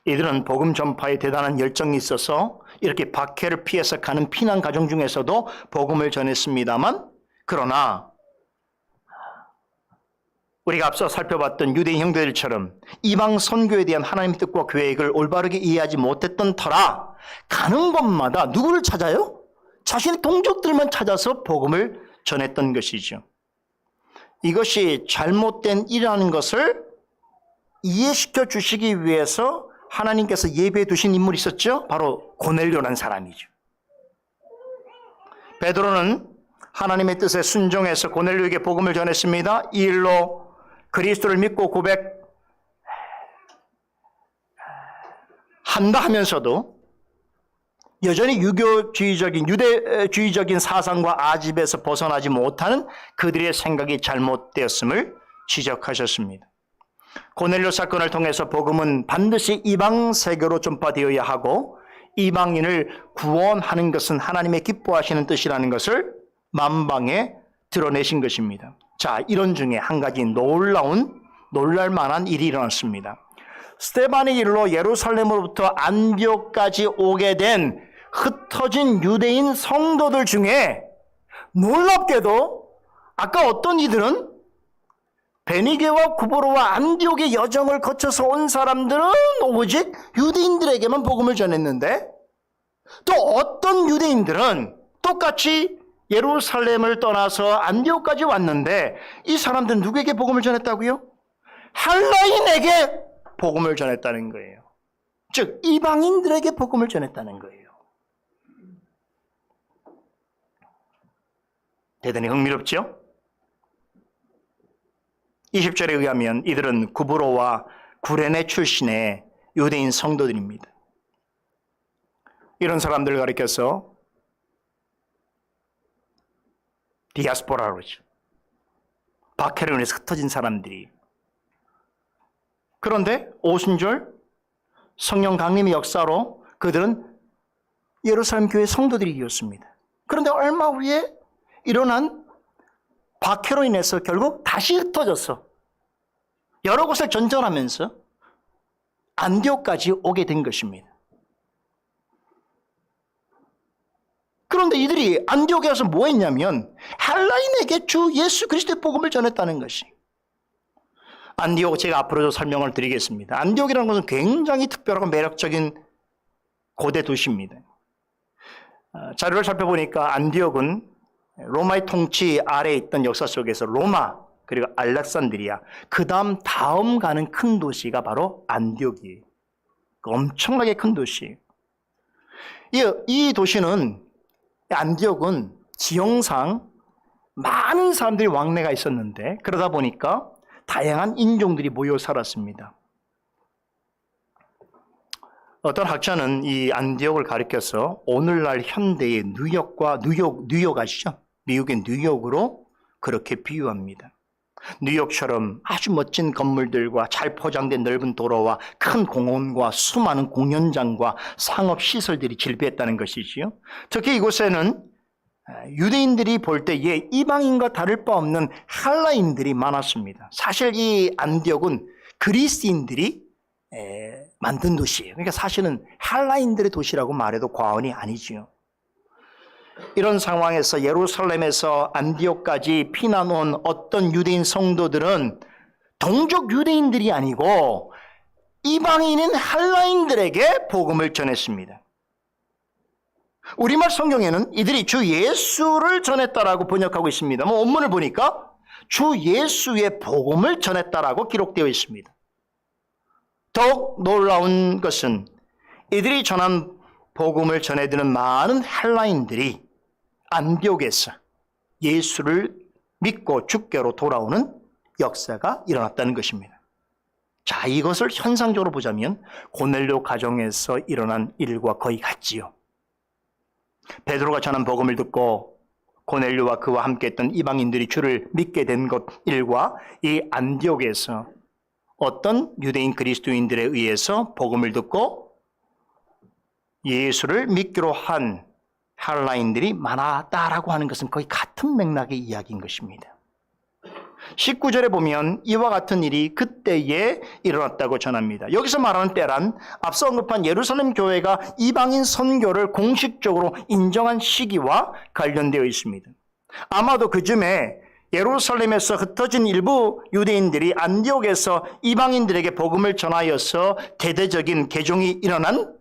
이들은 복음 전파에 대단한 열정이 있어서 이렇게 박해를 피해서 가는 피난 가정 중에서도 복음을 전했습니다만, 그러나 우리가 앞서 살펴봤던 유대인 형제들처럼 이방 선교에 대한 하나님의 뜻과 계획을 올바르게 이해하지 못했던 터라 가는 곳마다 누구를 찾아요? 자신의 동족들만 찾아서 복음을 전했던 것이죠. 이것이 잘못된 일이라는 것을 이해시켜 주시기 위해서 하나님께서 예배해 두신 인물이 있었죠. 바로 고넬료라는 사람이죠. 베드로는 하나님의 뜻에 순종해서 고넬료에게 복음을 전했습니다. 이 일로 그리스도를 믿고 고백한다 하면서도 여전히 유대주의적인 사상과 아집에서 벗어나지 못하는 그들의 생각이 잘못되었음을 지적하셨습니다. 고넬료 사건을 통해서 복음은 반드시 이방 세계로 전파되어야 하고 이방인을 구원하는 것은 하나님의 기뻐하시는 뜻이라는 것을 만방에 드러내신 것입니다. 자, 이런 중에 한 가지 놀랄만한 일이 일어났습니다. 스데반의 일로 예루살렘으로부터 안디옥까지 오게 된 흩어진 유대인 성도들 중에 놀랍게도 아까 어떤 이들은 베니게와 구브로와 안디옥의 여정을 거쳐서 온 사람들은 오직 유대인들에게만 복음을 전했는데, 또 어떤 유대인들은 똑같이 예루살렘을 떠나서 안디옥까지 왔는데 이 사람들은 누구에게 복음을 전했다고요? 할라인에게 복음을 전했다는 거예요. 즉 이방인들에게 복음을 전했다는 거예요. 대단히 흥미롭죠? 20절에 의하면 이들은 구브로와 구레네 출신의 유대인 성도들입니다. 이런 사람들을 가리켜서 디아스포라로 그러죠. 박해로 인해서 흩어진 사람들이. 그런데 오순절 성령 강림의 역사로 그들은 예루살렘 교회 성도들이었습니다. 그런데 얼마 후에 일어난 박해로 인해서 결국 다시 흩어져서 여러 곳을 전전하면서 안디옥까지 오게 된 것입니다. 그런데 이들이 안디옥에 와서 뭐 했냐면 할라인에게 주 예수 그리스도의 복음을 전했다는 것이. 안디옥 제가 앞으로도 설명을 드리겠습니다. 안디옥이라는 것은 굉장히 특별하고 매력적인 고대 도시입니다. 자료를 살펴보니까 안디옥은 로마의 통치 아래에 있던 역사 속에서 로마 그리고 알렉산드리아 그 다음 가는 큰 도시가 바로 안디옥이에요. 엄청나게 큰 도시. 이 도시는 안디옥은 지형상 많은 사람들이 왕래가 있었는데 그러다 보니까 다양한 인종들이 모여 살았습니다. 어떤 학자는 이 안디옥을 가리켜서 오늘날 현대의 뉴욕 아시죠? 미국의 뉴욕으로 그렇게 비유합니다. 뉴욕처럼 아주 멋진 건물들과 잘 포장된 넓은 도로와 큰 공원과 수많은 공연장과 상업시설들이 질비했다는 것이지요. 특히 이곳에는 유대인들이 볼 때에 이방인과 다를 바 없는 할라인들이 많았습니다. 사실 이 안디옥은 그리스인들이 만든 도시예요. 그러니까 사실은 할라인들의 도시라고 말해도 과언이 아니지요. 이런 상황에서 예루살렘에서 안디옥까지 피난 온 어떤 유대인 성도들은 동족 유대인들이 아니고 이방인인 할라인들에게 복음을 전했습니다. 우리말 성경에는 이들이 주 예수를 전했다라고 번역하고 있습니다. 원문을 보니까 주 예수의 복음을 전했다라고 기록되어 있습니다. 더욱 놀라운 것은 이들이 전한 복음을 전해드는 많은 헬라인들이 안디옥에서 예수를 믿고 주께로 돌아오는 역사가 일어났다는 것입니다. 자, 이것을 현상적으로 보자면 고넬료 가정에서 일어난 일과 거의 같지요. 베드로가 전한 복음을 듣고 고넬료와 그와 함께했던 이방인들이 주를 믿게 된 것 일과 이 안디옥에서 어떤 유대인 그리스도인들에 의해서 복음을 듣고 예수를 믿기로 한 헬라인들이 많았다라고 하는 것은 거의 같은 맥락의 이야기인 것입니다. 19절에 보면 이와 같은 일이 그때에 일어났다고 전합니다. 여기서 말하는 때란 앞서 언급한 예루살렘 교회가 이방인 선교를 공식적으로 인정한 시기와 관련되어 있습니다. 아마도 그쯤에 예루살렘에서 흩어진 일부 유대인들이 안디옥에서 이방인들에게 복음을 전하여서 대대적인 개종이 일어난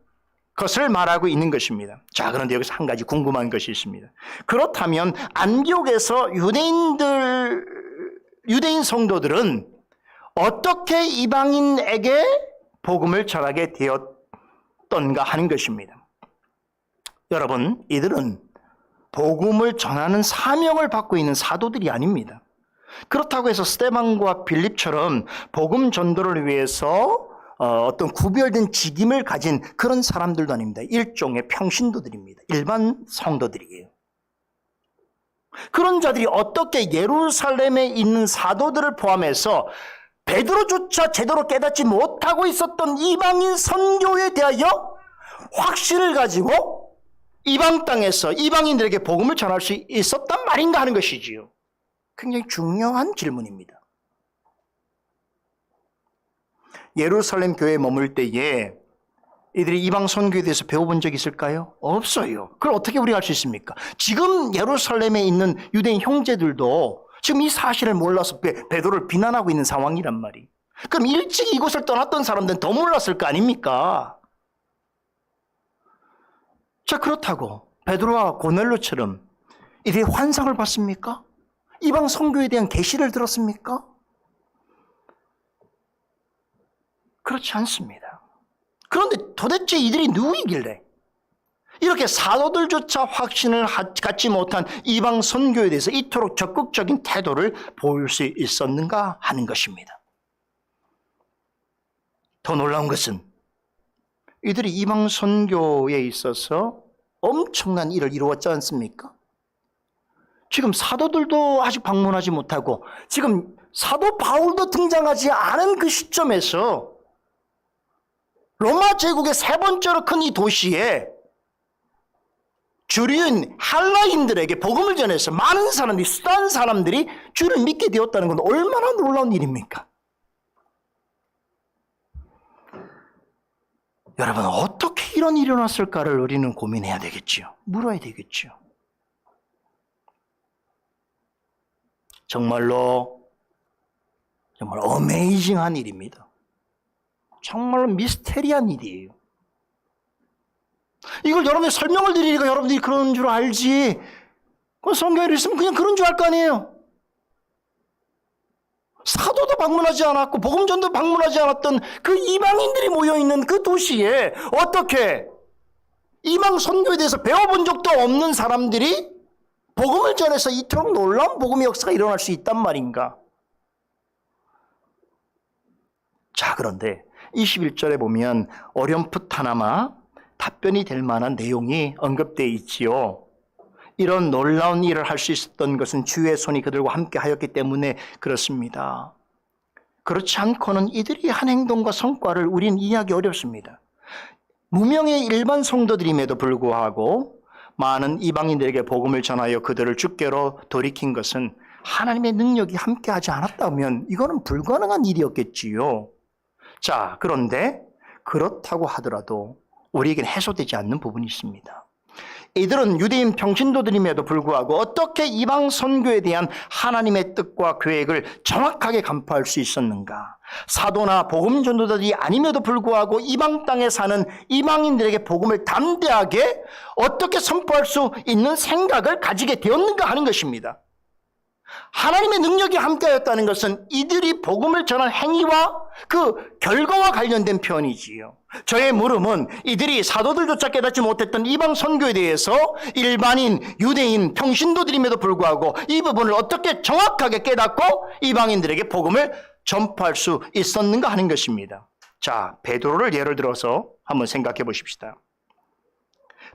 것을 말하고 있는 것입니다. 자, 그런데 여기서 한 가지 궁금한 것이 있습니다. 그렇다면 안디옥에서 유대인 성도들은 어떻게 이방인에게 복음을 전하게 되었던가 하는 것입니다. 여러분, 이들은 복음을 전하는 사명을 받고 있는 사도들이 아닙니다. 그렇다고 해서 스데반과 빌립처럼 복음 전도를 위해서 어떤 구별된 직임을 가진 그런 사람들도 아닙니다. 일종의 평신도들입니다. 일반 성도들이에요. 그런 자들이 어떻게 예루살렘에 있는 사도들을 포함해서 베드로조차 제대로 깨닫지 못하고 있었던 이방인 선교에 대하여 확신을 가지고 이방 땅에서 이방인들에게 복음을 전할 수 있었단 말인가 하는 것이지요. 굉장히 중요한 질문입니다. 예루살렘 교회에 머물 때에 이들이 이방 선교에 대해서 배워본 적이 있을까요? 없어요. 그걸 어떻게 우리가 알 수 있습니까? 지금 예루살렘에 있는 유대인 형제들도 지금 이 사실을 몰라서 베드로를 비난하고 있는 상황이란 말이에요. 그럼 일찍 이곳을 떠났던 사람들은 더 몰랐을 거 아닙니까? 자, 그렇다고 베드로와 고넬료처럼 이들이 환상을 봤습니까? 이방 선교에 대한 계시를 들었습니까? 그렇지 않습니다. 그런데 도대체 이들이 누구이길래 이렇게 사도들조차 확신을 갖지 못한 이방 선교에 대해서 이토록 적극적인 태도를 보일 수 있었는가 하는 것입니다. 더 놀라운 것은 이들이 이방 선교에 있어서 엄청난 일을 이루었지 않습니까? 지금 사도들도 아직 방문하지 못하고 지금 사도 바울도 등장하지 않은 그 시점에서 로마 제국의 세 번째로 큰 이 도시에 주류인 헬라인들에게 복음을 전해서 많은 사람들이, 수많은 사람들이 주를 믿게 되었다는 건 얼마나 놀라운 일입니까? 여러분, 어떻게 이런 일이 일어났을까를 우리는 고민해야 되겠지요. 물어야 되겠지요. 정말 어메이징한 일입니다. 정말로 미스테리한 일이에요. 이걸 여러분이 설명을 드리니까 여러분들이 그런 줄 알지. 그 성경에 있으면 그냥 그런 줄 알 거 아니에요. 사도도 방문하지 않았고 복음전도 방문하지 않았던 그 이방인들이 모여있는 그 도시에 어떻게 이방 선교에 대해서 배워본 적도 없는 사람들이 복음을 전해서 이토록 놀라운 복음의 역사가 일어날 수 있단 말인가? 자, 그런데 21절에 보면 어렴풋하나마 답변이 될 만한 내용이 언급되어 있지요. 이런 놀라운 일을 할 수 있었던 것은 주의 손이 그들과 함께 하였기 때문에 그렇습니다. 그렇지 않고는 이들이 한 행동과 성과를 우리는 이해하기 어렵습니다. 무명의 일반 성도들임에도 불구하고 많은 이방인들에게 복음을 전하여 그들을 주께로 돌이킨 것은 하나님의 능력이 함께하지 않았다면 이거는 불가능한 일이었겠지요. 자, 그런데 그렇다고 하더라도 우리에겐 해소되지 않는 부분이 있습니다. 이들은 유대인 평신도들임에도 불구하고 어떻게 이방 선교에 대한 하나님의 뜻과 계획을 정확하게 간파할 수 있었는가? 사도나 복음 전도자들이 아님에도 불구하고 이방 땅에 사는 이방인들에게 복음을 담대하게 어떻게 선포할 수 있는 생각을 가지게 되었는가 하는 것입니다. 하나님의 능력이 함께하였다는 것은 이들이 복음을 전한 행위와 그 결과와 관련된 표현이지요. 저의 물음은 이들이 사도들조차 깨닫지 못했던 이방 선교에 대해서 일반인, 유대인, 평신도들임에도 불구하고 이 부분을 어떻게 정확하게 깨닫고 이방인들에게 복음을 전파할 수 있었는가 하는 것입니다. 자, 베드로를 예를 들어서 한번 생각해 보십시다.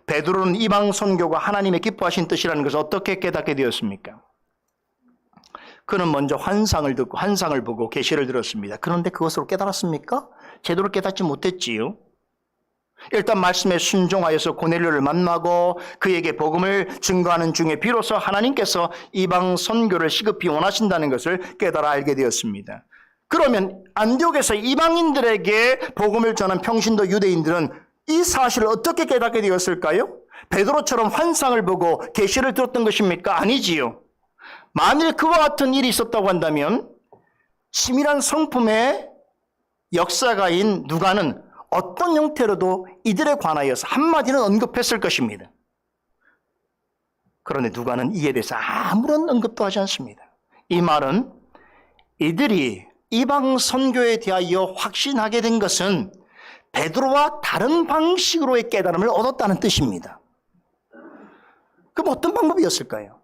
베드로는 이방 선교가 하나님의 기뻐하신 뜻이라는 것을 어떻게 깨닫게 되었습니까? 그는 먼저 환상을 듣고 환상을 보고 계시를 들었습니다. 그런데 그것으로 깨달았습니까? 제대로 깨닫지 못했지요. 일단 말씀에 순종하여서 고넬료를 만나고 그에게 복음을 증거하는 중에 비로소 하나님께서 이방 선교를 시급히 원하신다는 것을 깨달아 알게 되었습니다. 그러면 안디옥에서 이방인들에게 복음을 전한 평신도 유대인들은 이 사실을 어떻게 깨닫게 되었을까요? 베드로처럼 환상을 보고 계시를 들었던 것입니까? 아니지요. 만일 그와 같은 일이 있었다고 한다면 치밀한 성품의 역사가인 누가는 어떤 형태로도 이들에 관하여서 한마디는 언급했을 것입니다. 그런데 누가는 이에 대해서 아무런 언급도 하지 않습니다. 이 말은 이들이 이방 선교에 대하여 확신하게 된 것은 베드로와 다른 방식으로의 깨달음을 얻었다는 뜻입니다. 그럼 어떤 방법이었을까요?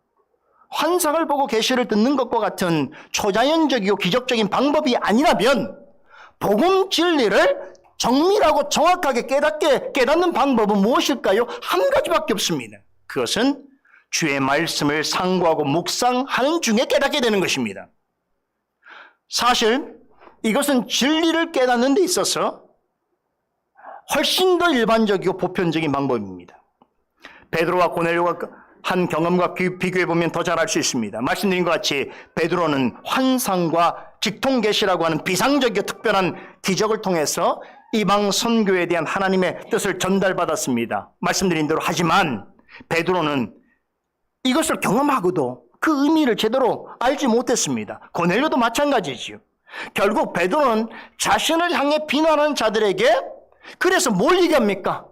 환상을 보고 계시를 듣는 것과 같은 초자연적이고 기적적인 방법이 아니라면 복음 진리를 정밀하고 정확하게 깨닫는 방법은 무엇일까요? 한 가지밖에 없습니다. 그것은 주의 말씀을 상고하고 묵상하는 중에 깨닫게 되는 것입니다. 사실 이것은 진리를 깨닫는 데 있어서 훨씬 더 일반적이고 보편적인 방법입니다. 베드로와 고넬료가 한 경험과 비교해보면 더 잘 알 수 있습니다. 말씀드린 것 같이 베드로는 환상과 직통계시라고 하는 비상적이고 특별한 기적을 통해서 이방 선교에 대한 하나님의 뜻을 전달받았습니다. 말씀드린 대로. 하지만 베드로는 이것을 경험하고도 그 의미를 제대로 알지 못했습니다. 고넬료도 마찬가지지요. 결국 베드로는 자신을 향해 비난하는 자들에게 그래서 뭘 얘기합니까?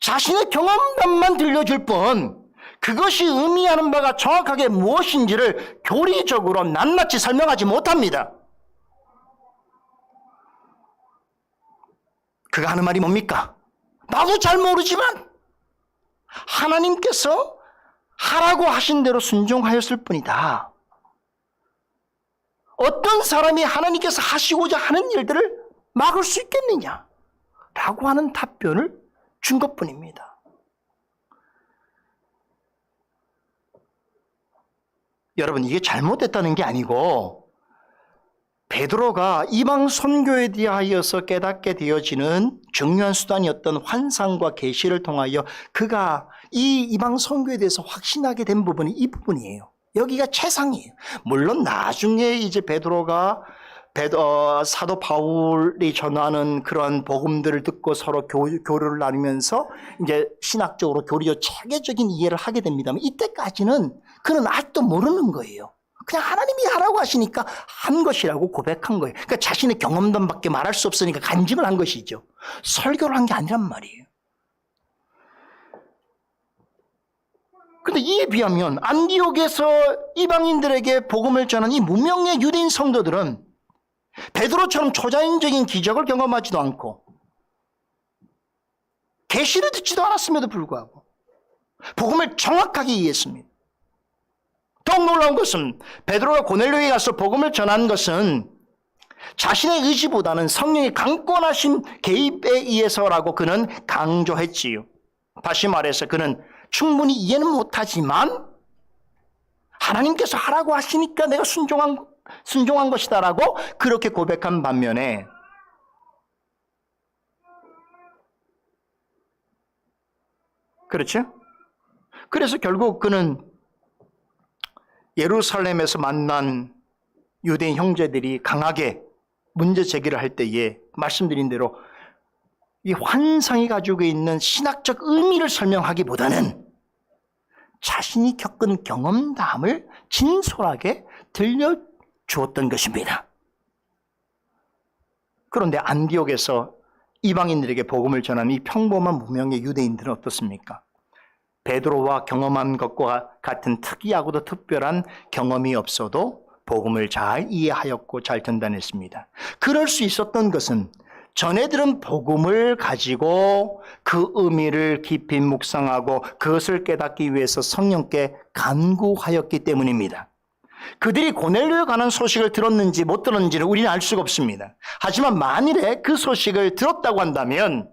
자신의 경험담만 들려줄 뿐 그것이 의미하는 바가 정확하게 무엇인지를 교리적으로 낱낱이 설명하지 못합니다. 그가 하는 말이 뭡니까? 나도 잘 모르지만 하나님께서 하라고 하신 대로 순종하였을 뿐이다. 어떤 사람이 하나님께서 하시고자 하는 일들을 막을 수 있겠느냐? 라고 하는 답변을 준 것뿐입니다. 여러분, 이게 잘못됐다는 게 아니고 베드로가 이방 선교에 대하여서 깨닫게 되어지는 중요한 수단이었던 환상과 계시를 통하여 그가 이 이방 선교에 대해서 확신하게 된 부분이 이 부분이에요. 여기가 최상이에요. 물론 나중에 이제 베드로가 사도 바울이 전하는 그런 복음들을 듣고 서로 교류를 나누면서 이제 신학적으로 교리적 체계적인 이해를 하게 됩니다만 이때까지는 그는 아직도 모르는 거예요. 그냥 하나님이 하라고 하시니까 한 것이라고 고백한 거예요. 그러니까 자신의 경험담밖에 말할 수 없으니까 간증을 한 것이죠. 설교를 한 게 아니란 말이에요. 그런데 이에 비하면 안디옥에서 이방인들에게 복음을 전한 이 무명의 유대인 성도들은 베드로처럼 초자연적인 기적을 경험하지도 않고 계시를 듣지도 않았음에도 불구하고 복음을 정확하게 이해했습니다. 더욱 놀라운 것은 베드로가 고넬료에 가서 복음을 전한 것은 자신의 의지보다는 성령의 강권하신 개입에 의해서라고 그는 강조했지요. 다시 말해서 그는 충분히 이해는 못하지만 하나님께서 하라고 하시니까 내가 순종한 것이다라고 그렇게 고백한 반면에 그렇죠? 그래서 결국 그는 예루살렘에서 만난 유대인 형제들이 강하게 문제 제기를 할 때에 말씀드린 대로 이 환상이 가지고 있는 신학적 의미를 설명하기보다는 자신이 겪은 경험담을 진솔하게 들려주었던 것입니다. 그런데 안디옥에서 이방인들에게 복음을 전한 이 평범한 무명의 유대인들은 어떻습니까? 베드로와 경험한 것과 같은 특이하고도 특별한 경험이 없어도 복음을 잘 이해하였고 잘 전달했습니다. 그럴 수 있었던 것은 전에 들은 복음을 가지고 그 의미를 깊이 묵상하고 그것을 깨닫기 위해서 성령께 간구하였기 때문입니다. 그들이 고넬료에 관한 소식을 들었는지 못 들었는지를 우리는 알 수가 없습니다. 하지만 만일에 그 소식을 들었다고 한다면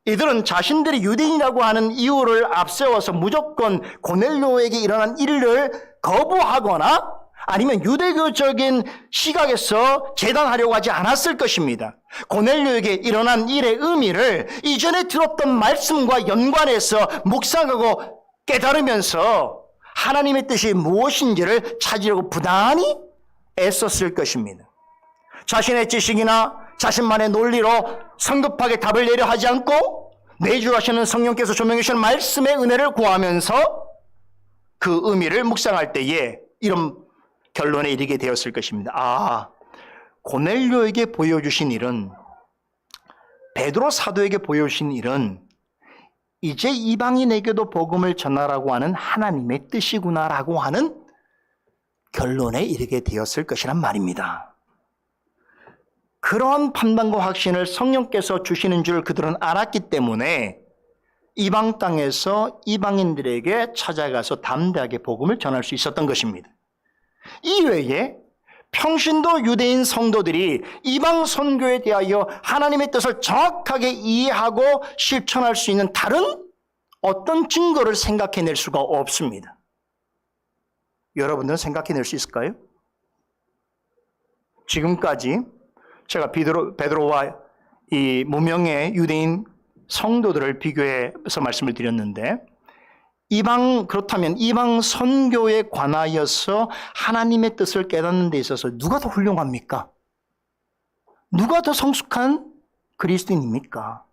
이들은 자신들이 유대인이라고 하는 이유를 앞세워서 무조건 고넬료에게 일어난 일을 거부하거나 아니면 유대교적인 시각에서 재단하려고 하지 않았을 것입니다. 고넬료에게 일어난 일의 의미를 이전에 들었던 말씀과 연관해서 묵상하고 깨달으면서 하나님의 뜻이 무엇인지를 찾으려고 부단히 애썼을 것입니다. 자신의 지식이나 자신만의 논리로 성급하게 답을 내려 하지 않고 내주하시는 성령께서 조명해 주시는 말씀의 은혜를 구하면서 그 의미를 묵상할 때에 이런 결론에 이르게 되었을 것입니다. 고넬료에게 보여주신 일은, 베드로 사도에게 보여주신 일은 이제 이방인에게도 복음을 전하라고 하는 하나님의 뜻이구나라고 하는 결론에 이르게 되었을 것이란 말입니다. 그러한 판단과 확신을 성령께서 주시는 줄 그들은 알았기 때문에 이방 땅에서 이방인들에게 찾아가서 담대하게 복음을 전할 수 있었던 것입니다. 이외에 평신도 유대인 성도들이 이방 선교에 대하여 하나님의 뜻을 정확하게 이해하고 실천할 수 있는 다른 어떤 증거를 생각해낼 수가 없습니다. 여러분들은 생각해낼 수 있을까요? 지금까지 제가 베드로와 이 무명의 유대인 성도들을 비교해서 말씀을 드렸는데, 그렇다면 이방 선교에 관하여서 하나님의 뜻을 깨닫는 데 있어서 누가 더 훌륭합니까? 누가 더 성숙한 그리스도인입니까?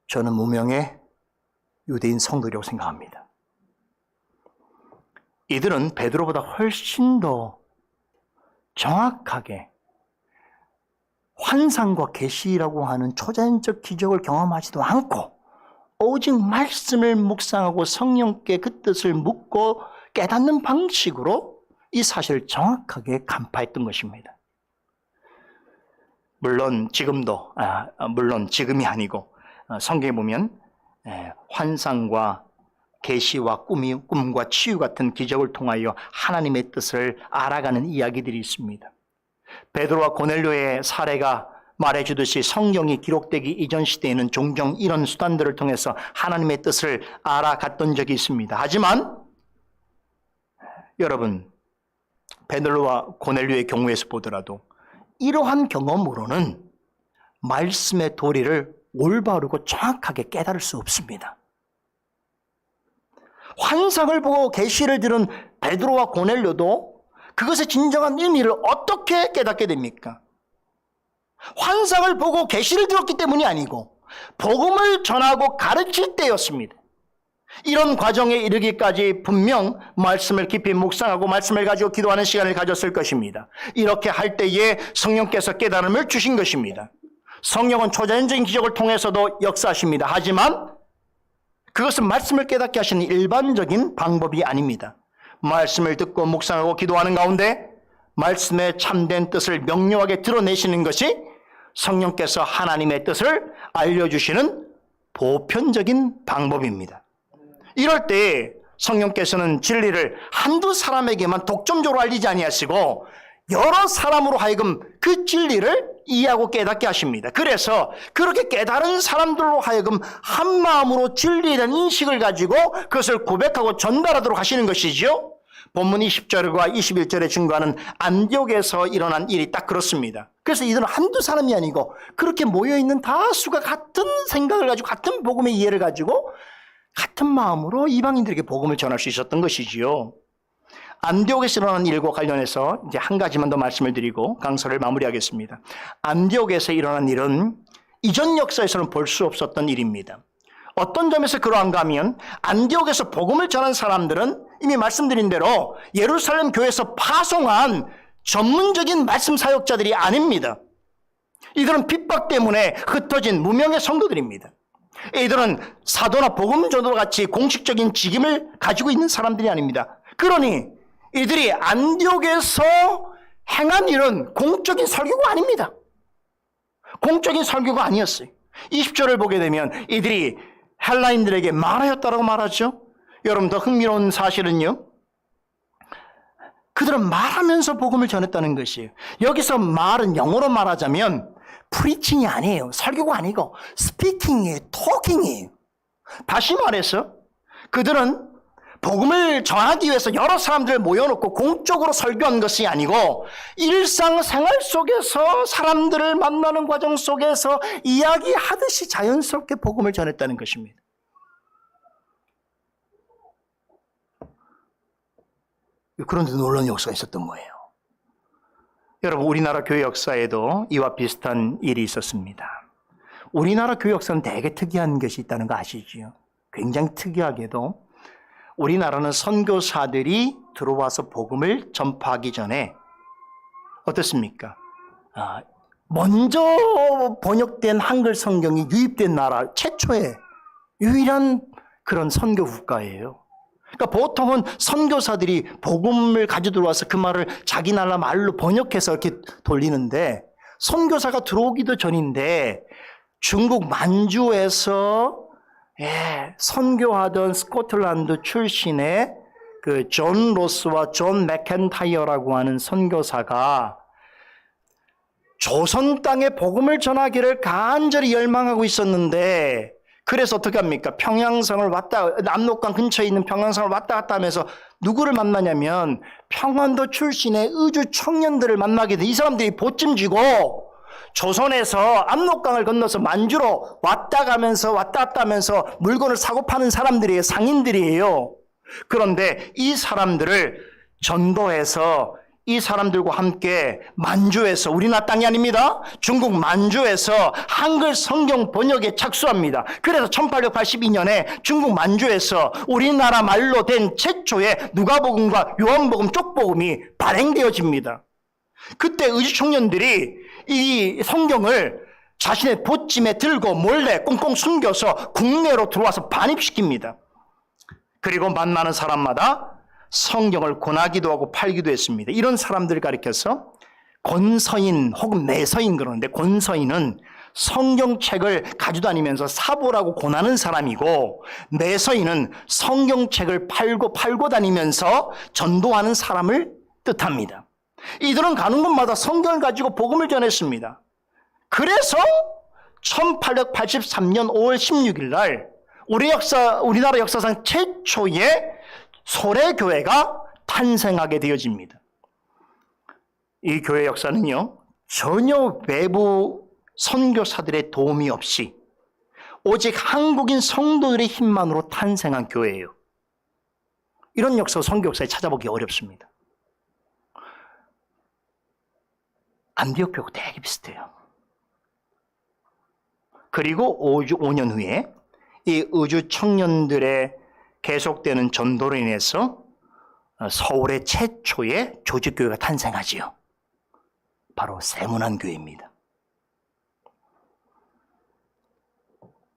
저는 무명의 유대인 성도라고 생각합니다. 이들은 베드로보다 훨씬 더 정확하게 환상과 계시라고 하는 초자연적 기적을 경험하지도 않고 오직 말씀을 묵상하고 성령께 그 뜻을 묻고 깨닫는 방식으로 이 사실을 정확하게 간파했던 것입니다. 물론 지금이 아니고 성경에 보면 환상과 계시와 꿈과 치유 같은 기적을 통하여 하나님의 뜻을 알아가는 이야기들이 있습니다. 베드로와 고넬료의 사례가 말해주듯이 성경이 기록되기 이전 시대에는 종종 이런 수단들을 통해서 하나님의 뜻을 알아갔던 적이 있습니다. 하지만 여러분, 베드로와 고넬료의 경우에서 보더라도 이러한 경험으로는 말씀의 도리를 올바르고 정확하게 깨달을 수 없습니다. 환상을 보고 계시를 들은 베드로와 고넬료도 그것의 진정한 의미를 어떻게 깨닫게 됩니까? 환상을 보고 계시를 들었기 때문이 아니고 복음을 전하고 가르칠 때였습니다. 이런 과정에 이르기까지 분명 말씀을 깊이 묵상하고 말씀을 가지고 기도하는 시간을 가졌을 것입니다. 이렇게 할 때에 성령께서 깨달음을 주신 것입니다. 성령은 초자연적인 기적을 통해서도 역사하십니다. 하지만 그것은 말씀을 깨닫게 하시는 일반적인 방법이 아닙니다. 말씀을 듣고 묵상하고 기도하는 가운데 말씀의 참된 뜻을 명료하게 드러내시는 것이 성령께서 하나님의 뜻을 알려주시는 보편적인 방법입니다. 이럴 때 성령께서는 진리를 한두 사람에게만 독점적으로 알리지 아니하시고 여러 사람으로 하여금 그 진리를 이해하고 깨닫게 하십니다. 그래서 그렇게 깨달은 사람들로 하여금 한 마음으로 진리에 대한 인식을 가지고 그것을 고백하고 전달하도록 하시는 것이지요. 본문 20절과 21절에 증거하는 안디옥에서 일어난 일이 딱 그렇습니다. 그래서 이들은 한두 사람이 아니고 그렇게 모여있는 다수가 같은 생각을 가지고 같은 복음의 이해를 가지고 같은 마음으로 이방인들에게 복음을 전할 수 있었던 것이지요. 안디옥에서 일어난 일과 관련해서 이제 한 가지만 더 말씀을 드리고 강서를 마무리하겠습니다. 안디옥에서 일어난 일은 이전 역사에서는 볼 수 없었던 일입니다. 어떤 점에서 그러한가 하면 안디옥에서 복음을 전한 사람들은 이미 말씀드린 대로 예루살렘 교회에서 파송한 전문적인 말씀 사역자들이 아닙니다. 이들은 핍박 때문에 흩어진 무명의 성도들입니다. 이들은 사도나 복음 전도 같이 공식적인 직임을 가지고 있는 사람들이 아닙니다. 그러니 이들이 안디옥에서 행한 일은 공적인 설교가 아닙니다. 공적인 설교가 아니었어요. 20절을 보게 되면 이들이 헬라인들에게 말하였다라고 말하죠. 여러분, 더 흥미로운 사실은요, 그들은 말하면서 복음을 전했다는 것이에요. 여기서 말은 영어로 말하자면 프리칭이 아니에요. 설교가 아니고 스피킹이에요. 토킹이에요. 다시 말해서 그들은 복음을 전하기 위해서 여러 사람들을 모여놓고 공적으로 설교한 것이 아니고 일상생활 속에서 사람들을 만나는 과정 속에서 이야기하듯이 자연스럽게 복음을 전했다는 것입니다. 그런데 놀라운 역사가 있었던 거예요. 여러분, 우리나라 교회 역사에도 이와 비슷한 일이 있었습니다. 우리나라 교회 역사는 되게 특이한 것이 있다는 거 아시죠? 굉장히 특이하게도 우리나라는 선교사들이 들어와서 복음을 전파하기 전에 어떻습니까? 먼저 번역된 한글 성경이 유입된 나라 최초의 유일한 그런 선교 국가예요. 그러니까 보통은 선교사들이 복음을 가지고 들어와서 그 말을 자기 나라 말로 번역해서 이렇게 돌리는데, 선교사가 들어오기도 전인데 중국 만주에서 선교하던 스코틀랜드 출신의 그 존 로스와 존 맥켄타이어라고 하는 선교사가 조선 땅에 복음을 전하기를 간절히 열망하고 있었는데, 그래서 어떻게 합니까? 평양성을 남록강 근처에 있는 평양성을 왔다 갔다 하면서 누구를 만나냐면 평안도 출신의 의주 청년들을 만나게 돼. 이 사람들이 보찜 쥐고 조선에서 압록강을 건너서 만주로 왔다 갔다 하면서 물건을 사고 파는 사람들이에요. 상인들이에요. 그런데 이 사람들을 전도해서 이 사람들과 함께 만주에서, 우리나라 땅이 아닙니다, 중국 만주에서 한글 성경 번역에 착수합니다. 그래서 1882년에 중국 만주에서 우리나라 말로 된 최초의 누가복음과 요한복음 쪽복음이 발행되어집니다. 그때 의주 청년들이 이 성경을 자신의 보찜에 들고 몰래 꽁꽁 숨겨서 국내로 들어와서 반입시킵니다. 그리고 만나는 사람마다 성경을 권하기도 하고 팔기도 했습니다. 이런 사람들을 가리켜서 권서인 혹은 매서인 그러는데, 권서인은 성경책을 가지고 다니면서 사보라고 권하는 사람이고, 매서인은 성경책을 팔고 다니면서 전도하는 사람을 뜻합니다. 이들은 가는 곳마다 성경을 가지고 복음을 전했습니다. 그래서 1883년 5월 16일 날 우리나라 역사상 최초의 소래교회가 탄생하게 되어집니다. 이 교회 역사는요, 전혀 외부 선교사들의 도움이 없이 오직 한국인 성도들의 힘만으로 탄생한 교회예요. 이런 역사, 선교 역사에 찾아보기 어렵습니다. 안디옥 교회하고 되게 비슷해요. 그리고 5년 후에 이 의주 청년들의 계속되는 전도로 인해서 서울의 최초의 조직교회가 탄생하지요. 바로 세문안교회입니다.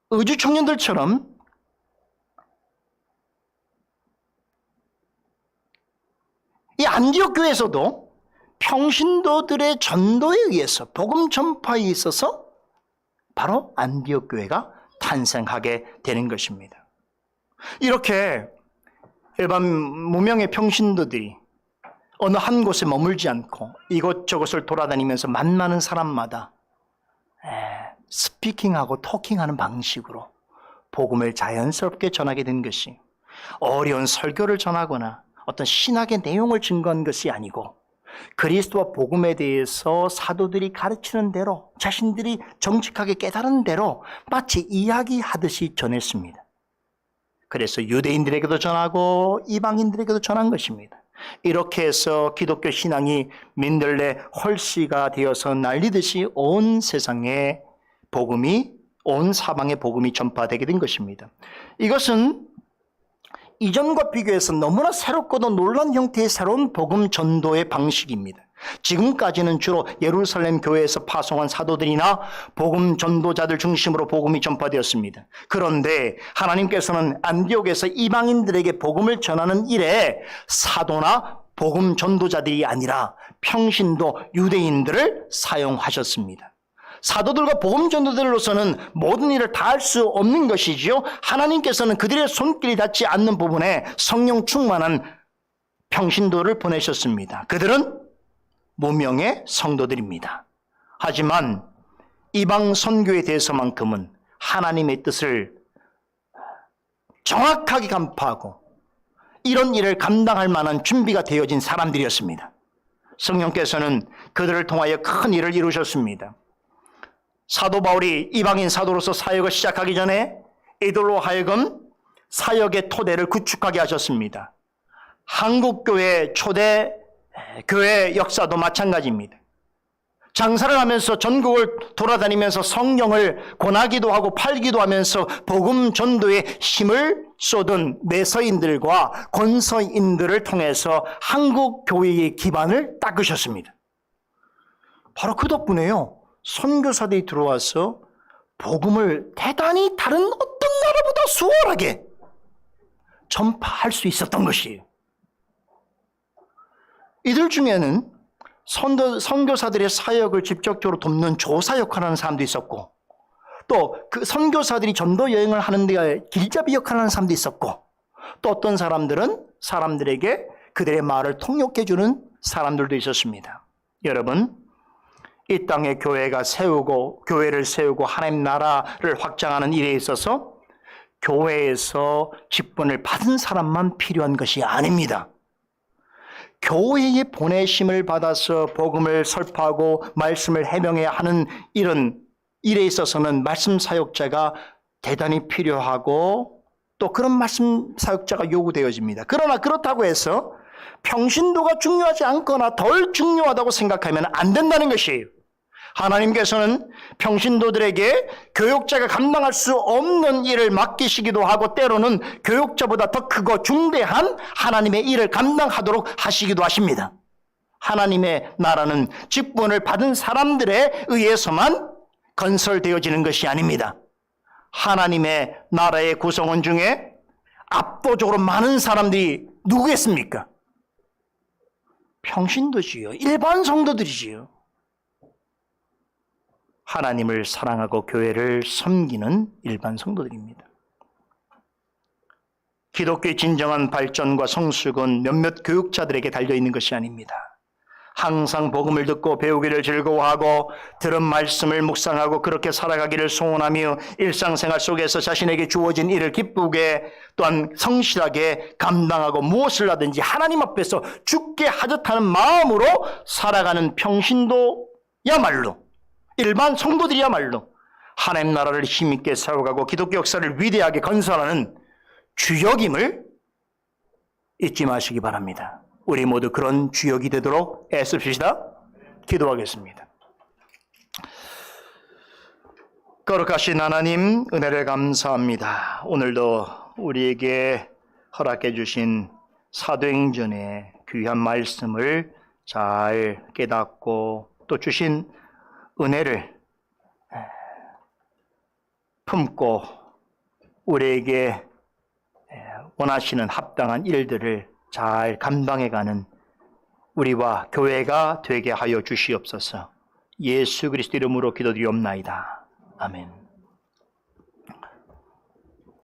의주 청년들처럼 이 안디옥 교회에서도 평신도들의 전도에 의해서 복음 전파에 있어서 바로 안디옥 교회가 탄생하게 되는 것입니다. 이렇게 일반 무명의 평신도들이 어느 한 곳에 머물지 않고 이곳저곳을 돌아다니면서 만나는 사람마다 스피킹하고 토킹하는 방식으로 복음을 자연스럽게 전하게 된 것이, 어려운 설교를 전하거나 어떤 신학의 내용을 증거한 것이 아니고 그리스도와 복음에 대해서 사도들이 가르치는 대로, 자신들이 정직하게 깨달은 대로 마치 이야기하듯이 전했습니다. 그래서 유대인들에게도 전하고 이방인들에게도 전한 것입니다. 이렇게 해서 기독교 신앙이 민들레 헐씨가 되어서 날리듯이 온 세상에 복음이, 온 사방에 복음이 전파되게 된 것입니다. 이것은 이전과 비교해서 너무나 새롭고도 놀라운 형태의 새로운 복음 전도의 방식입니다. 지금까지는 주로 예루살렘 교회에서 파송한 사도들이나 복음 전도자들 중심으로 복음이 전파되었습니다. 그런데 하나님께서는 안디옥에서 이방인들에게 복음을 전하는 일에 사도나 복음 전도자들이 아니라 평신도 유대인들을 사용하셨습니다. 사도들과 복음 전도들로서는 모든 일을 다 할 수 없는 것이지요. 하나님께서는 그들의 손길이 닿지 않는 부분에 성령 충만한 평신도를 보내셨습니다. 그들은 무명의 성도들입니다. 하지만 이방 선교에 대해서만큼은 하나님의 뜻을 정확하게 간파하고 이런 일을 감당할 만한 준비가 되어진 사람들이었습니다. 성령께서는 그들을 통하여 큰 일을 이루셨습니다. 사도 바울이 이방인 사도로서 사역을 시작하기 전에 이들로 하여금 사역의 토대를 구축하게 하셨습니다. 한국교회 초대 교회 역사도 마찬가지입니다. 장사를 하면서 전국을 돌아다니면서 성경을 권하기도 하고 팔기도 하면서 복음 전도에 힘을 쏟은 매서인들과 권서인들을 통해서 한국 교회의 기반을 닦으셨습니다. 바로 그 덕분에요, 선교사들이 들어와서 복음을 대단히 다른 어떤 나라보다 수월하게 전파할 수 있었던 것이에요. 이들 중에는 선교사들의 사역을 직접적으로 돕는 조사 역할을 하는 사람도 있었고, 또 그 선교사들이 전도 여행을 하는 데 길잡이 역할을 하는 사람도 있었고, 또 어떤 사람들은 사람들에게 그들의 말을 통역해 주는 사람들도 있었습니다. 여러분, 이 땅에 교회를 세우고 하나님 나라를 확장하는 일에 있어서 교회에서 직분을 받은 사람만 필요한 것이 아닙니다. 교회의 보내심을 받아서 복음을 설파하고 말씀을 해명해야 하는 이런 일에 있어서는 말씀 사역자가 대단히 필요하고 또 그런 말씀 사역자가 요구되어집니다. 그러나 그렇다고 해서 평신도가 중요하지 않거나 덜 중요하다고 생각하면 안 된다는 것이에요. 하나님께서는 평신도들에게 교육자가 감당할 수 없는 일을 맡기시기도 하고 때로는 교육자보다 더 크고 중대한 하나님의 일을 감당하도록 하시기도 하십니다. 하나님의 나라는 직분을 받은 사람들에 의해서만 건설되어지는 것이 아닙니다. 하나님의 나라의 구성원 중에 압도적으로 많은 사람들이 누구겠습니까? 평신도지요. 일반 성도들이지요. 하나님을 사랑하고 교회를 섬기는 일반 성도들입니다. 기독교의 진정한 발전과 성숙은 몇몇 교육자들에게 달려있는 것이 아닙니다. 항상 복음을 듣고 배우기를 즐거워하고 들은 말씀을 묵상하고 그렇게 살아가기를 소원하며 일상생활 속에서 자신에게 주어진 일을 기쁘게 또한 성실하게 감당하고 무엇을 하든지 하나님 앞에서 죽게 하듯하는 마음으로 살아가는 평신도야말로, 일반 성도들이야말로 하나님 나라를 힘있게 세워가고 기독교 역사를 위대하게 건설하는 주역임을 잊지 마시기 바랍니다. 우리 모두 그런 주역이 되도록 애씁시다. 기도하겠습니다. 거룩하신 하나님, 은혜를 감사합니다. 오늘도 우리에게 허락해 주신 사도행전의 귀한 말씀을 잘 깨닫고 또 주신 은혜를 품고 우리에게 원하시는 합당한 일들을 잘 감당해가는 우리와 교회가 되게 하여 주시옵소서. 예수 그리스도 이름으로 기도드리옵나이다. 아멘.